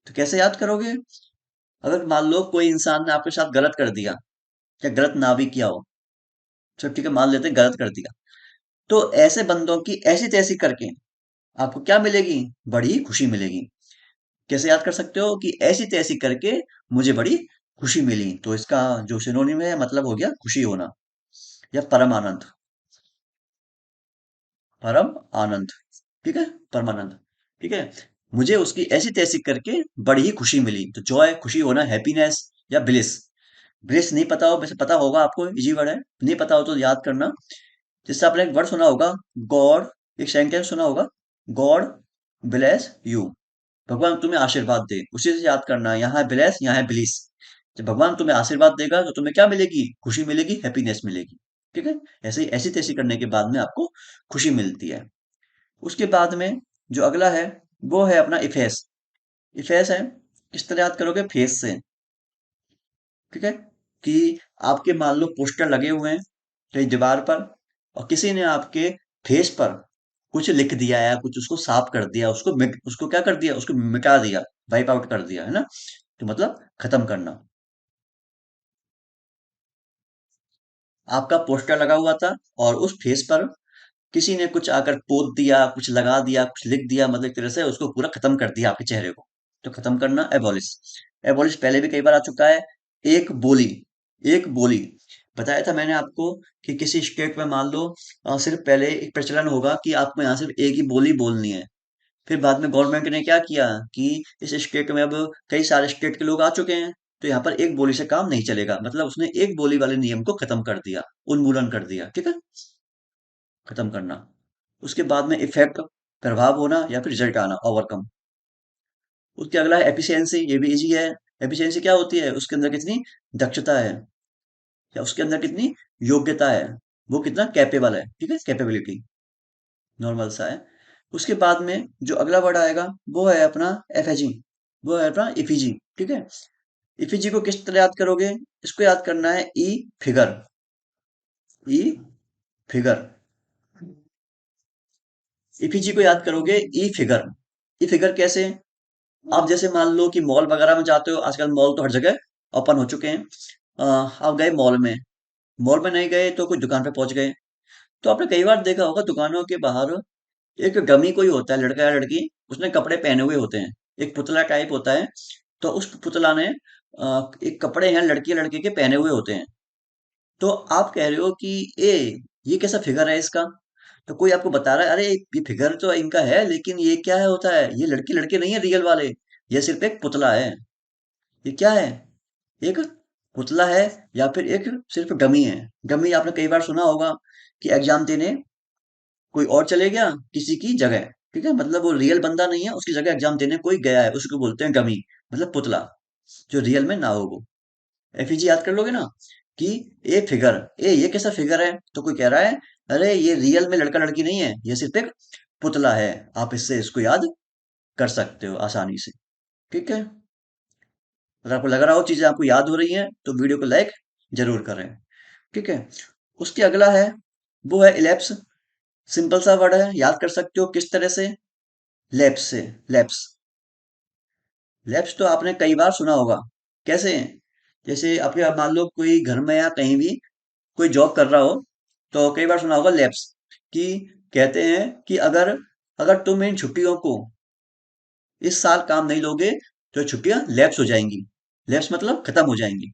तो कैसे याद करोगे? अगर मान लो कोई इंसान ने आपके साथ गलत कर दिया, या गलत ना भी किया हो, तो ठीक है मान लेते हैं गलत कर दिया, तो ऐसे बंदों की ऐसी तैसी करके आपको क्या मिलेगी? बड़ी खुशी मिलेगी। कैसे याद कर सकते हो कि ऐसी तैसी करके मुझे बड़ी खुशी मिली? तो इसका जो सिनोनिम है मतलब हो गया खुशी होना या परम आनंद। परम आनंद। ठीक है, परमानंद। ठीक है, मुझे उसकी ऐसी तैसी करके बड़ी ही खुशी मिली। तो जॉय, खुशी होना, हैप्पीनेस या ब्लिस। ब्लिस नहीं पता हो, वैसे पता होगा आपको, इजी वर्ड है, नहीं पता हो तो याद करना। जैसे आपने एक वर्ड सुना होगा गॉड, एक सेंटेंस सुना होगा, गॉड ब्लेस यू, भगवान तुम्हें आशीर्वाद दे, उसी से याद करना है। यहाँ है ब्लेस, यहाँ है ब्लिस। जब भगवान तुम्हें आशीर्वाद देगा तो तुम्हें क्या मिलेगी? खुशी मिलेगी, हैप्पीनेस मिलेगी। ठीक है, ऐसे ही ऐसी तैसी करने के बाद में आपको खुशी मिलती है। उसके बाद में जो अगला है वो है अपना इफेस। इफेस है, किस तरह याद करोगे? फेस से। ठीक है, कि आपके मान लो पोस्टर लगे हुए हैं कहीं दीवार पर, और किसी ने आपके फेस पर कुछ लिख दिया या कुछ उसको साफ कर दिया, उसको क्या कर दिया? उसको मिटा दिया, वाइप आउट कर दिया, है ना? तो मतलब खत्म करना। आपका पोस्टर लगा हुआ था और उस फेस पर किसी ने कुछ आकर पोत दिया, कुछ लगा दिया, कुछ लिख दिया, मतलब एक तरह से उसको पूरा खत्म कर दिया आपके चेहरे को। तो खत्म करना एबॉलिश। एबॉलिश पहले भी कई बार आ चुका है। एक बोली, एक बोली, बताया था मैंने आपको कि किसी स्टेट में मान लो सिर्फ पहले एक प्रचलन होगा कि आपको यहाँ सिर्फ एक ही बोली बोलनी है। फिर बाद में गवर्नमेंट ने क्या किया कि इस स्टेट में अब कई सारे स्टेट के लोग आ चुके हैं, तो यहाँ पर एक बोली से काम नहीं चलेगा, मतलब उसने एक बोली वाले नियम को खत्म कर दिया, उन्मूलन कर दिया, ठीक है। खत्म करना। उसके बाद में इफेक्ट, प्रभाव होना या फिर रिजल्ट आना, ओवरकम। उसके अगला है एफिशिएंसी, ये भी इजी है। एफिशिएंसी क्या होती है, उसके अंदर कितनी दक्षता है या उसके अंदर कितनी योग्यता है, वो कितना कैपेबल है, ठीक है, कैपेबिलिटी, नॉर्मल सा है। उसके बाद में जो अगला वर्ड आएगा वो है अपना एफएजी, वो है अपना इफिजी, ठीक है। इफिजी को किस तरह याद करोगे, इसको याद करना है ई फिगर, ई फिगर। इफिजी को याद करोगे ई फिगर। ई फिगर कैसे, आप जैसे मान लो कि मॉल वगैरह में जाते हो, आजकल मॉल तो हर जगह ओपन हो चुके हैं। आप गए मॉल में, मॉल में नहीं गए तो कोई दुकान पे पहुंच गए, तो आपने कई बार देखा होगा दुकानों के बाहर एक डमी कोई होता है, लड़का या लड़की, उसने कपड़े पहने हुए होते हैं, एक पुतला टाइप होता है। तो उस पुतला ने एक कपड़े हैं लड़की लड़के के पहने हुए होते हैं। तो आप कह रहे हो कि ए ये कैसा फिगर है इसका, तो कोई आपको बता रहा है अरे ये फिगर तो इनका है, लेकिन ये क्या है होता है, ये लड़की लड़के नहीं है रियल वाले, ये सिर्फ एक पुतला है। ये क्या है, एक पुतला है या फिर एक सिर्फ डमी है। डमी आपने कई बार सुना होगा कि एग्जाम देने कोई और चले गया किसी की जगह, ठीक है, मतलब वो रियल बंदा नहीं है, उसकी जगह एग्जाम देने कोई गया है, उसको बोलते हैं डमी, मतलब पुतला, जो रियल में ना हो वो। एफईजी याद कर लोगे ना कि ए फिगर, ए ये कैसा फिगर है, तो कोई कह रहा है अरे ये रियल में लड़का लड़की नहीं है, ये सिर्फ एक पुतला है। आप इससे इसको याद कर सकते हो आसानी से, ठीक है। अगर आपको लग रहा हो चीजें आपको याद हो रही हैं तो वीडियो को लाइक जरूर करें, ठीक है। उसके अगला है वो है इलेप्स। सिंपल सा वर्ड है, याद कर सकते हो किस तरह से, लैप्स से। लैप्स, लैप्स तो आपने कई बार सुना होगा। कैसे, जैसे आपके मान लो कोई घर में या कहीं भी कोई जॉब कर रहा हो, तो कई बार सुना होगा लैप्स, कि कहते हैं कि अगर अगर तुम इन छुट्टियों को इस साल काम नहीं लोगे तो छुट्टियां लैप्स हो जाएंगी। लैप्स मतलब खत्म हो जाएंगी,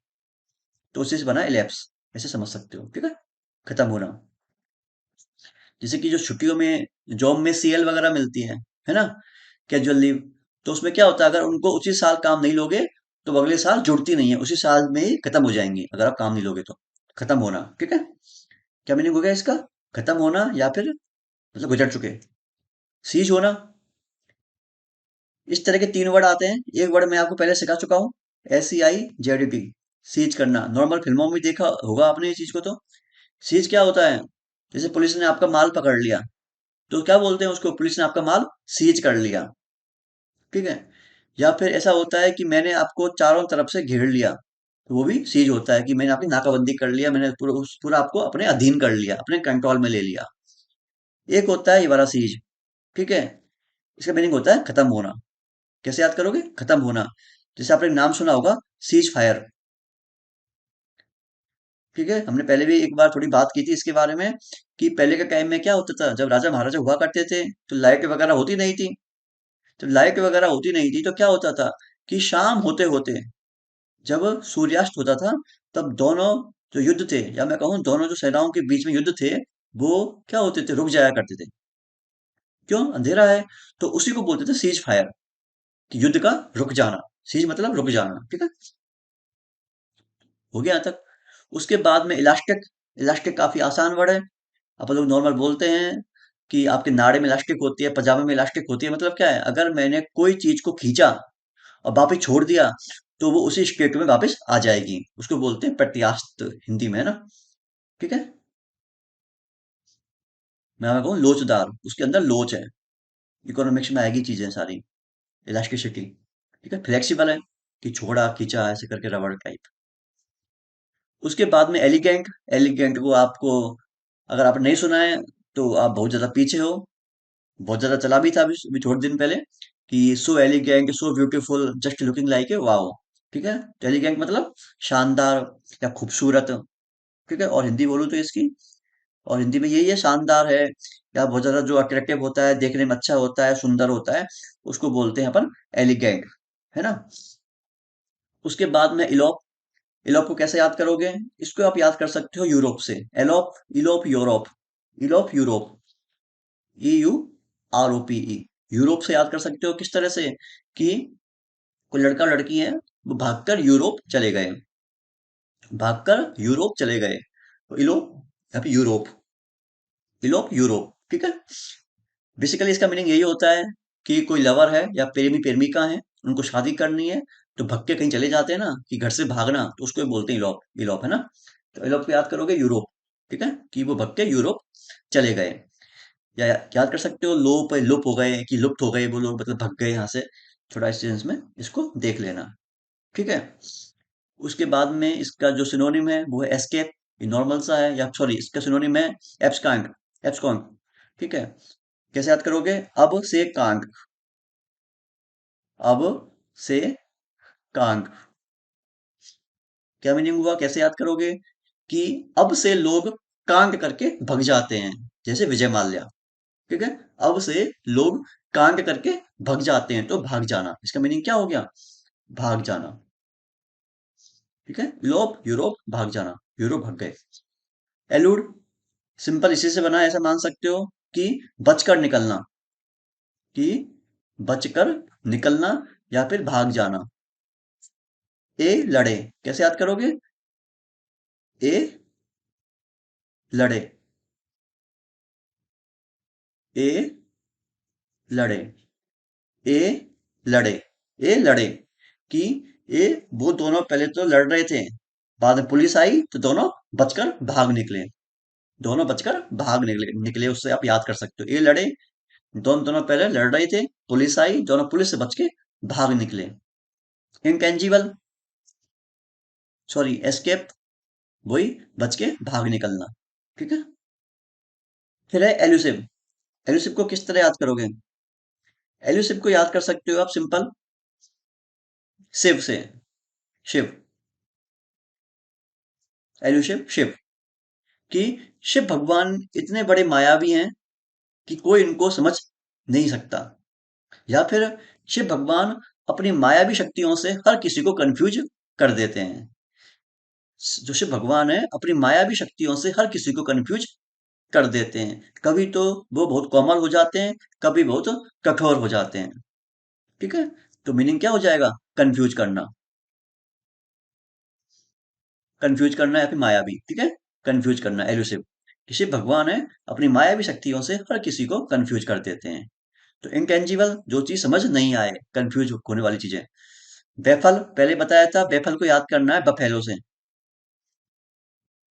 तो उसी से बना है लैप्स, ऐसे समझ सकते हो, ठीक है, खत्म होना। जैसे कि जो छुट्टियों में जॉब में सीएल वगैरह मिलती है ना, कैजुअल लीव, तो उसमें क्या होता है अगर उनको उसी साल काम नहीं लोगे तो वो अगले साल जुड़ती नहीं है, उसी साल में ही खत्म हो जाएंगी अगर आप काम नहीं लोगे तो। खत्म होना, ठीक है। क्या मीनिंग हो गया इसका, खत्म होना या फिर मतलब गुजर चुके। सीज होना, इस तरह के तीन वर्ड आते हैं। एक वर्ड मैं आपको पहले सिखा चुका हूँ, SEIZED, सीज करना। नॉर्मल फिल्मों में देखा होगा आपने इस चीज को। तो सीज क्या होता है, जैसे पुलिस ने आपका माल पकड़ लिया, तो क्या बोलते हैं उसको, पुलिस ने आपका माल सीज कर लिया, ठीक है। या फिर ऐसा होता है कि मैंने आपको चारों तरफ से घेर लिया, तो वो भी सीज होता है कि मैंने आपकी नाकाबंदी कर लिया, मैंने पूरा आपको अपने अधीन कर लिया, अपने कंट्रोल में ले लिया। एक होता है ये वाला सीज, ठीक है। इसका मीनिंग होता है खत्म होना। कैसे याद करोगे, खत्म होना, जैसे आपने नाम सुना होगा सीज फायर, ठीक है। हमने पहले भी एक बार थोड़ी बात की थी इसके बारे में कि पहले के टाइम में क्या होता था, जब राजा महाराजा हुआ करते थे तो लाइट वगैरह होती नहीं थी। जब लाइट वगैरह होती नहीं थी तो क्या होता था कि शाम होते होते, जब सूर्यास्त होता था, तब दोनों जो युद्ध थे, या मैं कहूँ दोनों जो सेनाओं के बीच में युद्ध थे, वो क्या होते थे, रुक जाया करते थे। क्यों, अंधेरा है, तो उसी को बोलते थे सीज फायर, कि युद्ध का रुक जाना। सीज मतलब रुक जाना, ठीक है। हो गया यहाँ तक। उसके बाद में इलास्टिक। इलास्टिक काफी आसान वर्ड है, अपन लोग नॉर्मल बोलते हैं कि आपके नाड़े में इलास्टिक होती है, पजामे में इलास्टिक होती है। मतलब क्या है, अगर मैंने कोई चीज को खींचा और वापस छोड़ दिया तो वो उसी स्टेट में वापस आ जाएगी, उसको बोलते हैं प्रत्यास्थ हिंदी में, है ना, ठीक है। मैं कहूँ लोचदार, उसके अंदर लोच है, इकोनॉमिक्स में आएगी चीजें सारी। इलास्टिसिटी, ठीक है, फ्लेक्सिबल है कि छोड़ा खींचा ऐसे करके रबड़ टाइप। उसके बाद में एलिगेंट। एलिगेंट को आपको, अगर आपने नहीं सुना है तो आप बहुत ज्यादा पीछे हो। बहुत ज्यादा चला भी था अभी थोड़े दिन पहले, कि so elegant, so beautiful, just looking like a wow, ठीक है। तो एलिगेंट मतलब शानदार या खूबसूरत, ठीक है। और हिंदी बोलूँ तो इसकी, और हिंदी में यही है, शानदार है या बहुत ज्यादा जो अट्रैक्टिव होता है, देखने में अच्छा होता है, सुंदर होता है, उसको बोलते हैं अपन एलिगेंट, है ना। उसके बाद में इलोप। इलोप को कैसे याद करोगे, इसको आप याद कर सकते हो यूरोप से। Elope, elope Europe, elope Europe, EUROPE, Europe से याद कर सकते हो किस तरह से, कि कोई लड़का लड़की है, वो भागकर यूरोप चले गए। भागकर यूरोप चले गए, तो इलोप, यहाँ पे यूरोप, इलोप यूरोप, ठीक है। बेसिकली इसका मीनिंग यही होता है कि कोई लवर है या प्रेमी प्रेमिका है, उनको शादी करनी है, तो भग के कहीं चले जाते हैं ना, कि घर से भागना, तो उसको ही बोलते हैं इलोप, इलोप है ना। तो इलोप को याद करोगे यूरोप, ठीक है, कि वो भग के यूरोप चले गए। या याद कर सकते हो लोप, लुप हो गए, कि लुप्त हो गए वो लोग, मतलब भग गए यहाँ से। थोड़ा इस सेंस में इसको देख लेना, ठीक है। उसके बाद में इसका जो सिनोनिम है वो है एस्केप, ये नॉर्मल सा है, या सॉरी इसका सिनोनिम है एब्सकॉन्ड, एब्सकॉन्ड, ठीक है। कैसे याद करोगे? अब से कांग, अब से कांग, क्या मीनिंग हुआ, कैसे याद करोगे? कि अब से लोग कांग करके भग जाते हैं, जैसे विजय माल्या, ठीक है। अब से लोग कांग करके भग जाते हैं, तो भाग जाना, इसका मीनिंग क्या हो गया? भाग जाना, ठीक है। यूरोप, यूरोप भाग जाना, यूरोप भाग गए। एलूड, सिंपल इसी से बना है, ऐसा मान सकते हो कि बचकर निकलना, कि बचकर निकलना, या फिर भाग जाना। ए लड़े, कैसे याद करोगे? ए लड़े, ए लड़े, ए लड़े, ए लड़े, कि ए, वो दोनों पहले तो लड़ रहे थे, बाद में पुलिस आई तो दोनों बचकर भाग निकले, दोनों बचकर भाग निकले, निकले, उससे आप याद कर सकते हो, ए लड़े, दोनों दोनों पहले लड़ रहे थे, पुलिस आई, दोनों पुलिस से बच के भाग निकले। इंटेंजिबल, सॉरी एस्केप, वही बच के भाग निकलना, ठीक है। फिर है एल्यूसिव। एल्यूसिव को किस तरह याद करोगे? एल्यूसिव को याद कर सकते हो आप सिंपल, शिव से, शिव, एल्यूसिव शिव, कि शिव भगवान इतने बड़े मायावी हैं कि कोई इनको समझ नहीं सकता। या फिर शिव भगवान अपनी मायावी शक्तियों से हर किसी को कंफ्यूज कर देते हैं। जो शिव भगवान है अपनी मायावी शक्तियों से हर किसी को कंफ्यूज कर देते हैं। कभी तो वो बहुत कोमल हो जाते हैं, कभी बहुत कठोर हो जाते हैं, ठीक है। तो मीनिंग क्या हो जाएगा? कंफ्यूज करना, कंफ्यूज करना या फिर मायावी, ठीक है। कंफ्यूज करना, एल्यूसिव। किसी भगवान है अपनी मायावी शक्तियों से हर किसी को कंफ्यूज कर देते हैं। तो इंटेंजिबल, जो चीज समझ नहीं आए, कंफ्यूज होने वाली चीजें। बेफल, पहले बताया था, बेफल को याद करना है बफेलो से।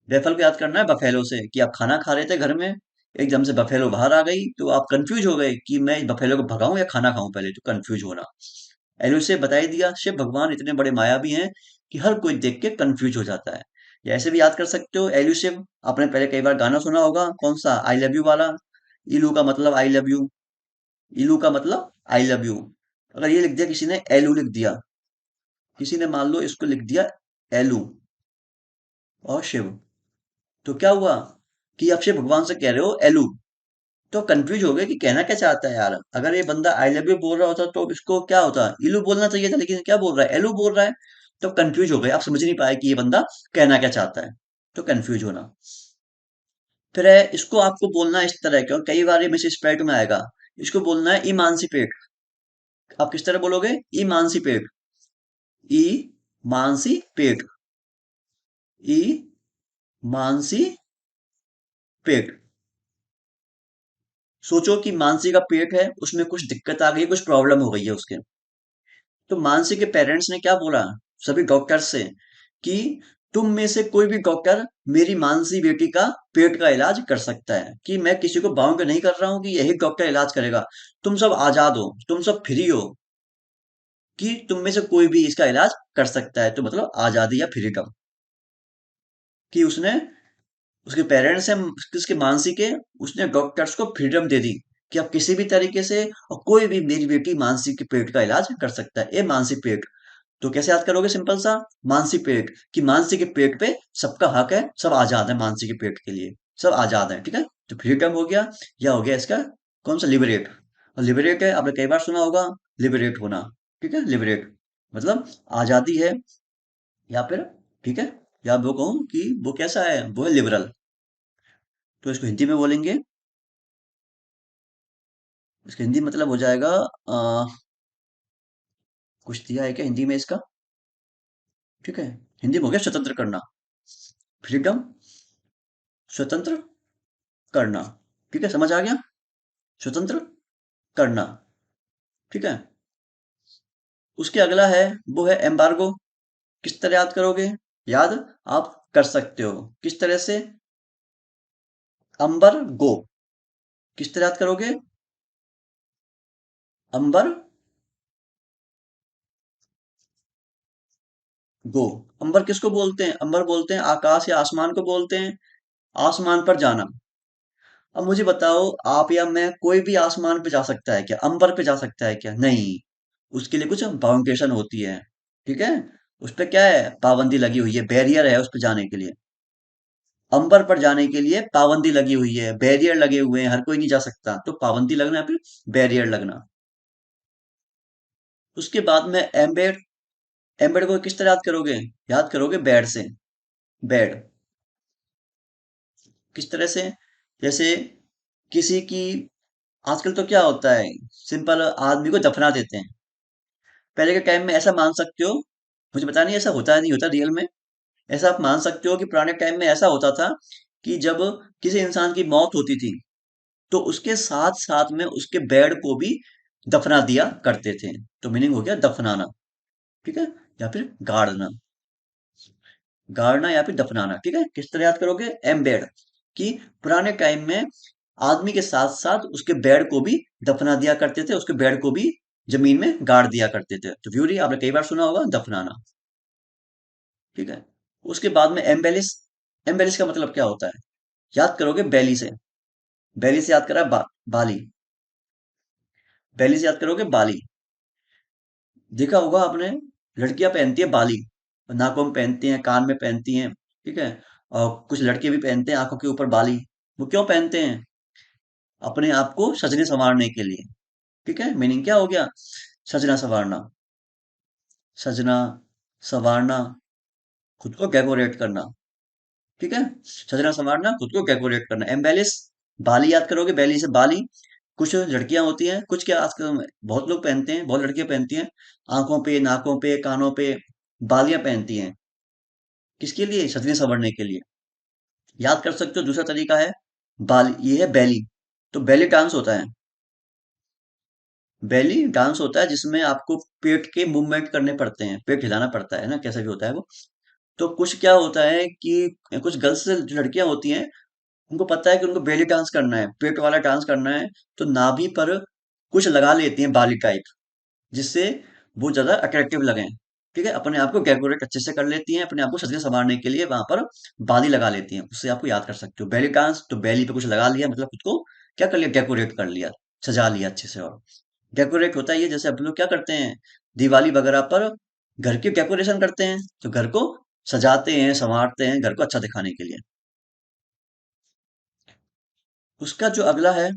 बेफल को याद करना है बफेलो से, कि आप खाना खा रहे थे घर में, एकदम से बफेलो बाहर आ गई, तो आप कंफ्यूज हो गए कि मैं इस बफेलो को भगाऊं या खाना खाऊं, पहले तो कंफ्यूज होना। एल्यूसिव बता ही दिया, शिव भगवान इतने बड़े मायावी हैं कि हर कोई देख के कंफ्यूज हो जाता है। या ऐसे भी याद कर सकते हो एल्यूसिव, आपने पहले कई बार गाना सुना होगा, कौन सा, आई लव यू वाला। इलू का मतलब आई लव यू, इलू का मतलब आई लव यू। अगर ये लिख दिया किसी ने, एलू लिख दिया, किसी ने मान लो इसको लिख दिया एलू और शिव, तो क्या हुआ कि आप शिव भगवान से कह रहे हो एलू, तो कंफ्यूज हो गए कि कहना क्या चाहता है यार। अगर ये बंदा आई लव यू बोल रहा होता तो इसको क्या होता, इलू बोलना चाहिए था, लेकिन क्या बोल रहा है, एलू बोल रहा है। तो कंफ्यूज हो गए, आप समझ नहीं पाए कि ये बंदा कहना क्या चाहता है, तो कंफ्यूज होना। फिर है, इसको आपको बोलना इस तरह के, और कई बार ये मिस स्प्रेड में आएगा, इसको बोलना है इमानसिपेट। आप किस तरह बोलोगे? इमानसिपेट, ई मानसी पेट, ई मानसी पेट। सोचो कि मानसी का पेट है, उसमें कुछ दिक्कत आ गई, कुछ प्रॉब्लम हो गई है उसके। तो मानसी के पेरेंट्स ने क्या बोला सभी डॉक्टर से, कि तुम में से कोई भी डॉक्टर मेरी मानसी बेटी का पेट का इलाज कर सकता है, कि मैं किसी को बाउंड नहीं कर रहा हूं कि यही डॉक्टर इलाज करेगा। तुम सब आजाद हो, तुम सब फ्री हो, कि तुम में से कोई भी इसका इलाज कर सकता है, तो मतलब आजादी या फ्रीडम, कि उसने, उसके पेरेंट्स हैं किसके, मानसी के, उसने डॉक्टर्स को फ्रीडम दे दी कि आप किसी भी तरीके से, और कोई भी मेरी बेटी मानसी के पेट का इलाज कर सकता है, ये मानसी पेट। तो कैसे याद करोगे? सिंपल सा, मानसी पेट, कि मानसी के पेट पे सबका हक है, सब आजाद है मानसी के पेट के लिए, सब आजाद है, ठीक है। तो फ्रीडम हो गया, या हो गया इसका कौन सा, लिबरेट। और लिबरेट है, आपने कई बार सुना होगा, लिबरेट होना, ठीक है, लिबरेट मतलब आजादी है, या फिर, ठीक है, या वो कहूँ कि वो कैसा है, वो है लिबरल। तो इसको हिंदी में बोलेंगे, इसका हिंदी मतलब हो जाएगा, कुछ दिया है क्या हिंदी में इसका? ठीक है। हिंदी में हो गया स्वतंत्र करना। फ्रीडम, स्वतंत्र करना। ठीक है, समझ आ गया? स्वतंत्र करना। ठीक है। उसके अगला है, वो है एम्बार्गो। किस तरह याद करोगे? याद आप कर सकते हो। किस तरह से? अंबर गो। किस तरह याद करोगे? अंबर गो। अंबर किसको बोलते हैं? अंबर बोलते हैं आकाश या आसमान को बोलते हैं। आसमान पर जाना। अब मुझे बताओ, आप या मैं, कोई भी आसमान पे जा सकता है क्या? अंबर पे जा सकता है क्या? नहीं। उसके लिए कुछ बाउंडेशन होती है। ठीक है। उस पे क्या है? पाबंदी लगी हुई है, बैरियर है उस पे जाने के लिए। अंबर पर जाने के लिए पाबंदी लगी हुई है, बैरियर लगे हुए हैं, हर कोई नहीं जा सकता, तो पाबंदी लगना या फिर बैरियर लगना। उसके बाद में एम्बेड। एम्बेड को किस तरह याद करोगे? याद करोगे बेड से। बेड। किस तरह से? जैसे किसी की, आजकल तो क्या होता है, सिंपल आदमी को दफना देते हैं। पहले के टाइम में ऐसा मान सकते हो, मुझे पता नहीं ऐसा होता है नहीं होता रियल में। ऐसा आप मान सकते हो कि पुराने टाइम में ऐसा होता था कि जब किसी इंसान की मौत होती थी, तो उसके साथ साथ में उसके बेड को भी दफना दिया करते थे। तो मीनिंग हो गया दफनाना। ठीक है। या फिर गाड़ना। गाड़ना या फिर दफनाना। ठीक है। किस तरह याद करोगे? एम्बेड। कि पुराने टाइम में आदमी के साथ साथ उसके बेड को भी दफना दिया करते थे, उसके बेड को भी जमीन में गाड़ दिया करते थे। तो व्यूरी आपने कई बार सुना होगा, दफनाना। ठीक है। उसके बाद में एम्बेलिस। एम्बेलिस का मतलब क्या होता है? याद करोगे बैली से। बैली से याद करा बाली। बैली से याद करोगे बाली। देखा होगा आपने, लड़कियां पहनती है बाली, नाकों में पहनती हैं, कान में पहनती हैं। ठीक है। और कुछ लड़के भी पहनते हैं आंखों के ऊपर बाली। वो क्यों पहनते हैं? अपने आप को सजने संवारने के लिए। ठीक है। मीनिंग क्या हो गया? सजना संवारना। सजना, संवारना, खुद को डेकोरेट करना। ठीक है। सजना संवारना, खुद को डेकोरेट करना, एम्बेलिश। बाली याद करोगे, बैली से बाली। कुछ लड़कियां होती हैं, कुछ क्या, आजकल बहुत लोग पहनते हैं, बहुत लड़कियां पहनती हैं, आंखों पे, नाकों पे, कानों पे बालियां पहनती हैं। किसके लिए? सजने संवरने के लिए। याद कर सकते हो, दूसरा तरीका है बाल, ये है बैली। तो बैली डांस होता है। बैली डांस होता है जिसमें आपको पेट के मूवमेंट करने पड़ते हैं, पेट हिलाना पड़ता है ना, कैसा भी होता है वो। तो कुछ क्या होता है कि कुछ गर्ल्स जो लड़कियां होती हैं, उनको पता है कि उनको बेली डांस करना है, पेट वाला डांस करना है। तो नाभि पर कुछ लगा लेती हैं बाली टाइप, जिससे वो ज्यादा अट्रैक्टिव लगे। ठीक है। अपने आप को डेकोरेट अच्छे से कर लेती हैं, अपने आप को सजने संवारने के लिए वहां पर बाली लगा लेती हैं। उससे आपको याद कर सकते हो, बेली डांस, तो बेली पे कुछ लगा लिया, मतलब खुद को क्या कर लिया? डेकोरेट कर लिया, सजा लिया अच्छे से। और डेकोरेट होता है ये, जैसे अब लोग क्या करते हैं, दिवाली वगैरह पर घर की डेकोरेशन करते हैं, तो घर को सजाते हैं, संवारते हैं, घर को अच्छा दिखाने के लिए। उसका जो अगला है,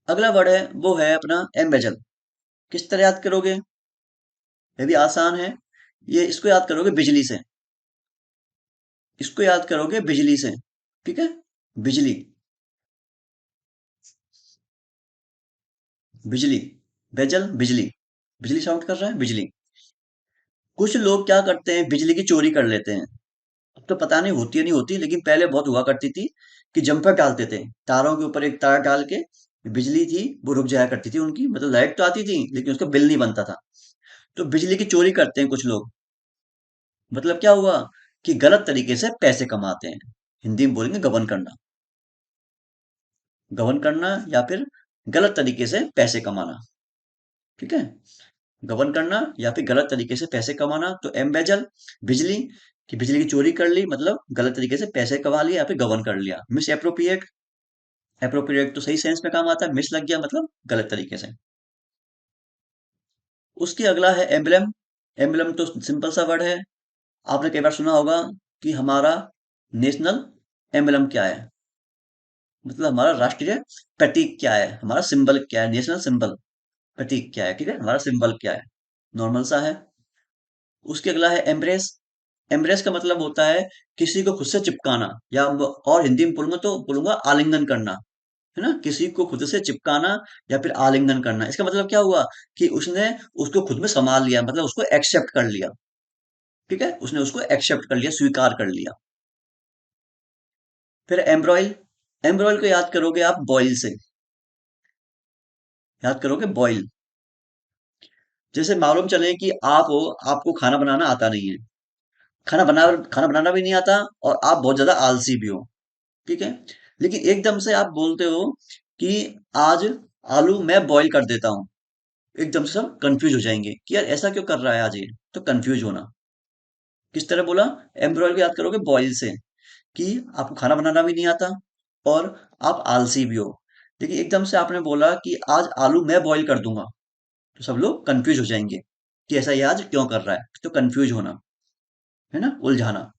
अगला वर्ड है, वो है अपना एम्बेजल। किस तरह याद करोगे? ये भी आसान है। ये इसको याद करोगे बिजली से। इसको याद करोगे बिजली से। ठीक है। बिजली। बिजली। बेजल, बिजली। बिजली साउंड कर रहा है, बिजली। कुछ लोग क्या करते हैं, बिजली की चोरी कर लेते हैं। अब तो पता नहीं होती है नहीं होती, लेकिन पहले बहुत हुआ करती थी कि जंपर डालते थे, तारों के ऊपर एक तार डाल के, बिजली थी वो रुक जाया करती थी उनकी, मतलब लाइट तो आती थी लेकिन उसका बिल नहीं बनता था। तो बिजली की चोरी करते हैं कुछ लोग। मतलब क्या हुआ कि गलत तरीके से पैसे कमाते हैं। हिंदी में बोलेंगे गबन करना। गबन करना या फिर गलत तरीके से पैसे कमाना। ठीक है। गबन करना या फिर गलत तरीके से पैसे कमाना। तो एम्बेजल, बिजली, कि बिजली की चोरी कर ली, मतलब गलत तरीके से पैसे कमा लिया या फिर गबन कर लिया। Miss appropriate. एप्रोप्रिएट तो सही सेंस में काम आता है, मिस लग गया मतलब गलत तरीके से। उसके अगला है एम्बलम। एम्बलम तो सिंपल सा वर्ड है। आपने कई बार सुना होगा कि हमारा नेशनल एम्बलम क्या है, मतलब हमारा राष्ट्रीय प्रतीक क्या है, हमारा सिंबल क्या है, नेशनल सिंबल, प्रतीक क्या है। ठीक है। हमारा सिंबल क्या है, नॉर्मल सा है। उसके अगला है एम्ब्रेस। एम्ब्रेस का मतलब होता है किसी को खुद से चिपकाना, या और हिंदी में बोलूंगा तो बोलूंगा आलिंगन करना। है ना, किसी को खुद से चिपकाना या फिर आलिंगन करना। इसका मतलब क्या हुआ कि उसने उसको खुद में संभाल लिया, मतलब उसको एक्सेप्ट कर लिया। ठीक है, उसने उसको एक्सेप्ट कर लिया, स्वीकार कर लिया। फिर एम्ब्रॉयल, एम्ब्रॉयल को याद करोगे आप बॉयल से, याद करोगे बॉयल। जैसे मालूम चले कि आप हो, आपको खाना बनाना आता नहीं है, खाना बनाना भी नहीं आता, और आप बहुत ज्यादा आलसी भी हो, ठीक है। लेकिन एकदम से आप बोलते हो कि आज आलू मैं बॉईल कर देता हूँ, एकदम से सब कंफ्यूज हो जाएंगे कि यार ऐसा क्यों कर रहा है आज ये, तो कंफ्यूज होना। किस तरह बोला, एम्ब्रॉयल को याद करोगे बॉईल से, कि आपको खाना बनाना भी नहीं आता और आप आलसी भी हो। लेकिन एकदम से आपने बोला कि आज आलू मैं बॉईल कर दूंगा, तो सब लोग कंफ्यूज हो जाएंगे कि ऐसा ये आज क्यों कर रहा है, तो कंफ्यूज होना, है ना, उलझाना।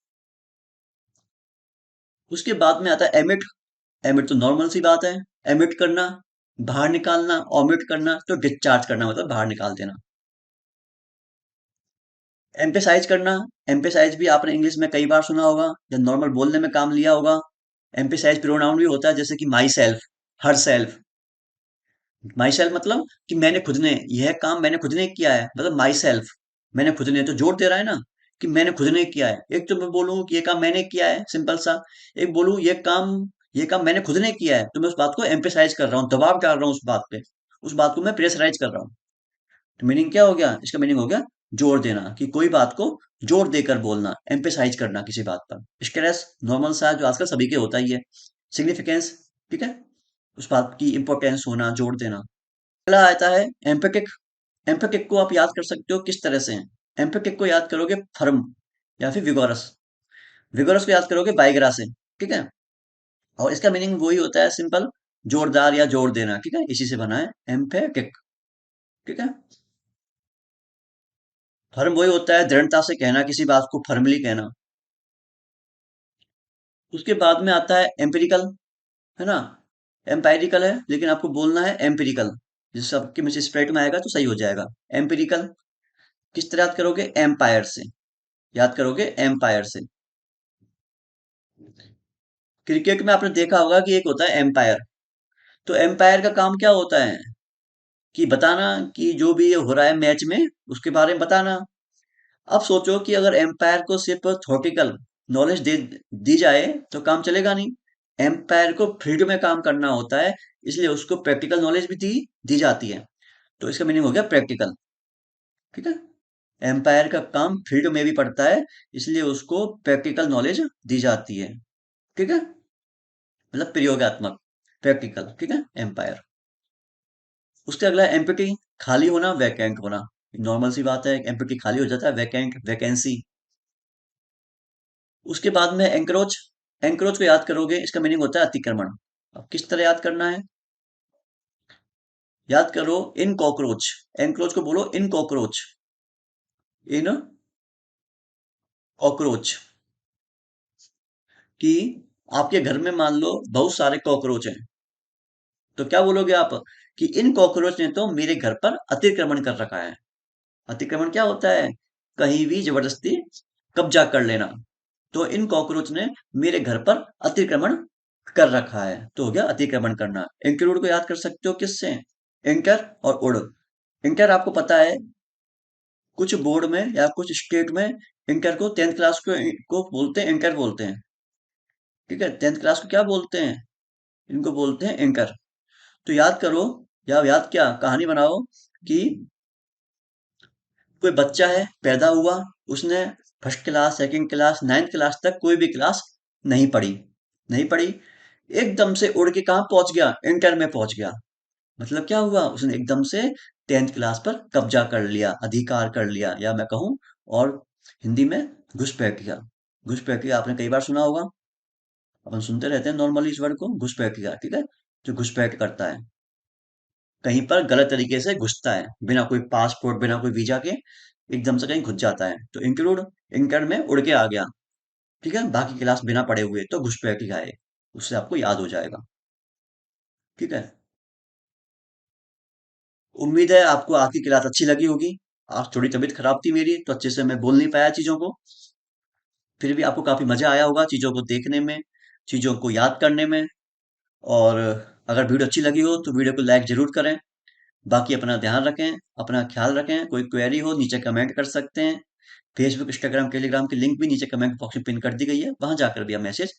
उसके बाद में आता है एमिट। एमिट तो नॉर्मल सी बात है, एमिट करना, बाहर निकालना, ऑमिट करना तो डिस्चार्ज करना, मतलब बाहर निकाल देना। एम्पेसाइज करना, एम्पेसाइज भी आपने इंग्लिश में कई बार सुना होगा या नॉर्मल बोलने में काम लिया होगा। एम्पेसाइज प्रोनाउन भी होता है, जैसे कि my self, her self. My self मतलब कि मैंने खुद ने, यह काम मैंने खुद ने किया है, मतलब माई सेल्फ, मैंने खुद ने, तो जोर दे रहा है ना कि मैंने खुद ने किया है। एक तो मैं बोलूँ कि ये काम मैंने किया है, सिंपल सा। एक बोलूँ ये काम मैंने खुद ने किया है, तो मैं उस बात को एम्पेसाइज कर रहा हूँ, दबाव डाल रहा हूँ उस बात पे, उस बात को मैं प्रेशराइज कर रहा हूँ। तो मीनिंग क्या हो गया, इसका मीनिंग हो गया जोर देना, कि कोई बात को जोर देकर बोलना, एम्पेसाइज करना किसी बात पर। स्ट्रेस नॉर्मल सा है, जो आजकल सभी के होता ही है। सिग्निफिकेंस, ठीक है, उस बात की इंपॉर्टेंस होना, जोर देना। अगला आता है एम्पेटिक। एम्पेटिक को आप याद कर सकते हो किस तरह से। एम्पेटिक को याद करोगे फर्म या फिर विगोरस। विगोरस को याद करोगे बाइग्रा से, ठीक है। और इसका मीनिंग वही होता है, सिंपल, जोरदार या जोर देना, ठीक है, इसी से बना है एम्फेटिक, ठीक है। फर्म वही होता है दृढ़ता से कहना, किसी बात को फर्मली कहना। उसके बाद में आता है एम्पिरिकल, है ना। एम्पायरिकल है, लेकिन आपको बोलना है एम्पिरिकल, जिससे आपके में स्प्रेड में आएगा तो सही हो जाएगा। एम्पिरिकल किस तरह याद करोगे, एम्पायर से, याद करोगे एम्पायर से। क्रिकेट में आपने देखा होगा कि एक होता है एम्पायर। तो एम्पायर का काम क्या होता है, कि बताना कि जो भी ये हो रहा है मैच में, उसके बारे में बताना। अब सोचो कि अगर एम्पायर को सिर्फ थ्योरेटिकल नॉलेज दे दी जाए तो काम चलेगा नहीं। एम्पायर को फील्ड में काम करना होता है, इसलिए उसको प्रैक्टिकल नॉलेज भी दी दी जाती है। तो इसका मीनिंग हो गया प्रैक्टिकल, ठीक है। एम्पायर का काम फील्ड में भी पड़ता है, इसलिए उसको प्रैक्टिकल नॉलेज दी जाती है, ठीक है, मतलब प्रयोगात्मक, प्रैक्टिकल, ठीक है, एम्पायर। उसके अगला एम्पिटी, खाली होना, वैकेंट होना। नॉर्मल सी बात है, एम्पिटी खाली हो जाता है, वैकेंट वैकेंसी। उसके बाद में एंक्रोच। एंक्रोच को याद करोगे, इसका मीनिंग होता है अतिक्रमण। अब किस तरह याद करना है, याद करो इन कॉकरोच। एंक्रोच को बोलो इन कॉकरोच, इन कॉकरोच। कि आपके घर में मान लो बहुत सारे कॉकरोच हैं, तो क्या बोलोगे आप, कि इन कॉकरोच ने तो मेरे घर पर अतिक्रमण कर रखा है। अतिक्रमण क्या होता है, कहीं भी जबरदस्ती कब्जा कर लेना। तो इन कॉकरोच ने मेरे घर पर अतिक्रमण कर रखा है, तो हो गया अतिक्रमण करना। इंक्लूड को याद कर सकते हो किससे, इंटर और उड़। इंटर आपको पता है, कुछ बोर्ड में या कुछ स्टेट में इंटर को 10th क्लास को बोलते हैं, इंटर बोलते हैं, ठीक है। 10th क्लास को क्या बोलते हैं, इनको बोलते हैं इंटर। तो याद करो, या याद क्या, कहानी बनाओ कि कोई बच्चा है, पैदा हुआ, उसने first class, second class, 9th class तक कोई भी क्लास नहीं पढ़ी, नहीं पढ़ी। एकदम से उड़ के कहाँ पहुंच गया, इंटर में पहुंच गया। मतलब क्या हुआ, उसने एकदम से 10th क्लास पर कब्जा कर लिया, अधिकार कर लिया, या मैं कहूँ और हिंदी में घुसपैठिया। घुसपैठिया आपने कई बार सुना होगा, अपन सुनते रहते हैं नॉर्मली इस वर्ड को, घुसपैठिया, ठीक है, जो घुसपैठ करता है, कहीं पर गलत तरीके से घुसता है, बिना कोई पासपोर्ट, बिना कोई वीजा के एकदम से कहीं घुस जाता है, तो इंक्लूड, इंटर में उड़ के आ गया, ठीक है, बाकी क्लास बिना पढ़े हुए, तो घुसपैठी आए, उससे आपको याद हो जाएगा, ठीक है। उम्मीद है आपको आज की क्लास अच्छी लगी होगी। आज थोड़ी तबीयत खराब थी मेरी, तो अच्छे से मैं बोल नहीं पाया चीजों को। फिर भी आपको काफी मजा आया होगा चीजों को देखने में, चीजों को याद करने में। और अगर वीडियो अच्छी लगी हो तो वीडियो को लाइक जरूर करें। बाकी अपना ध्यान रखें, अपना ख्याल रखें। कोई क्वेरी हो नीचे कमेंट कर सकते हैं। फेसबुक, इंस्टाग्राम, टेलीग्राम की लिंक भी नीचे कमेंट बॉक्स में पिन कर दी गई है, वहां जाकर भी आप मैसेज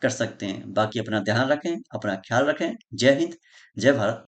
कर सकते हैं। बाकी अपना ध्यान रखें, अपना ख्याल रखें। जय हिंद, जय भारत।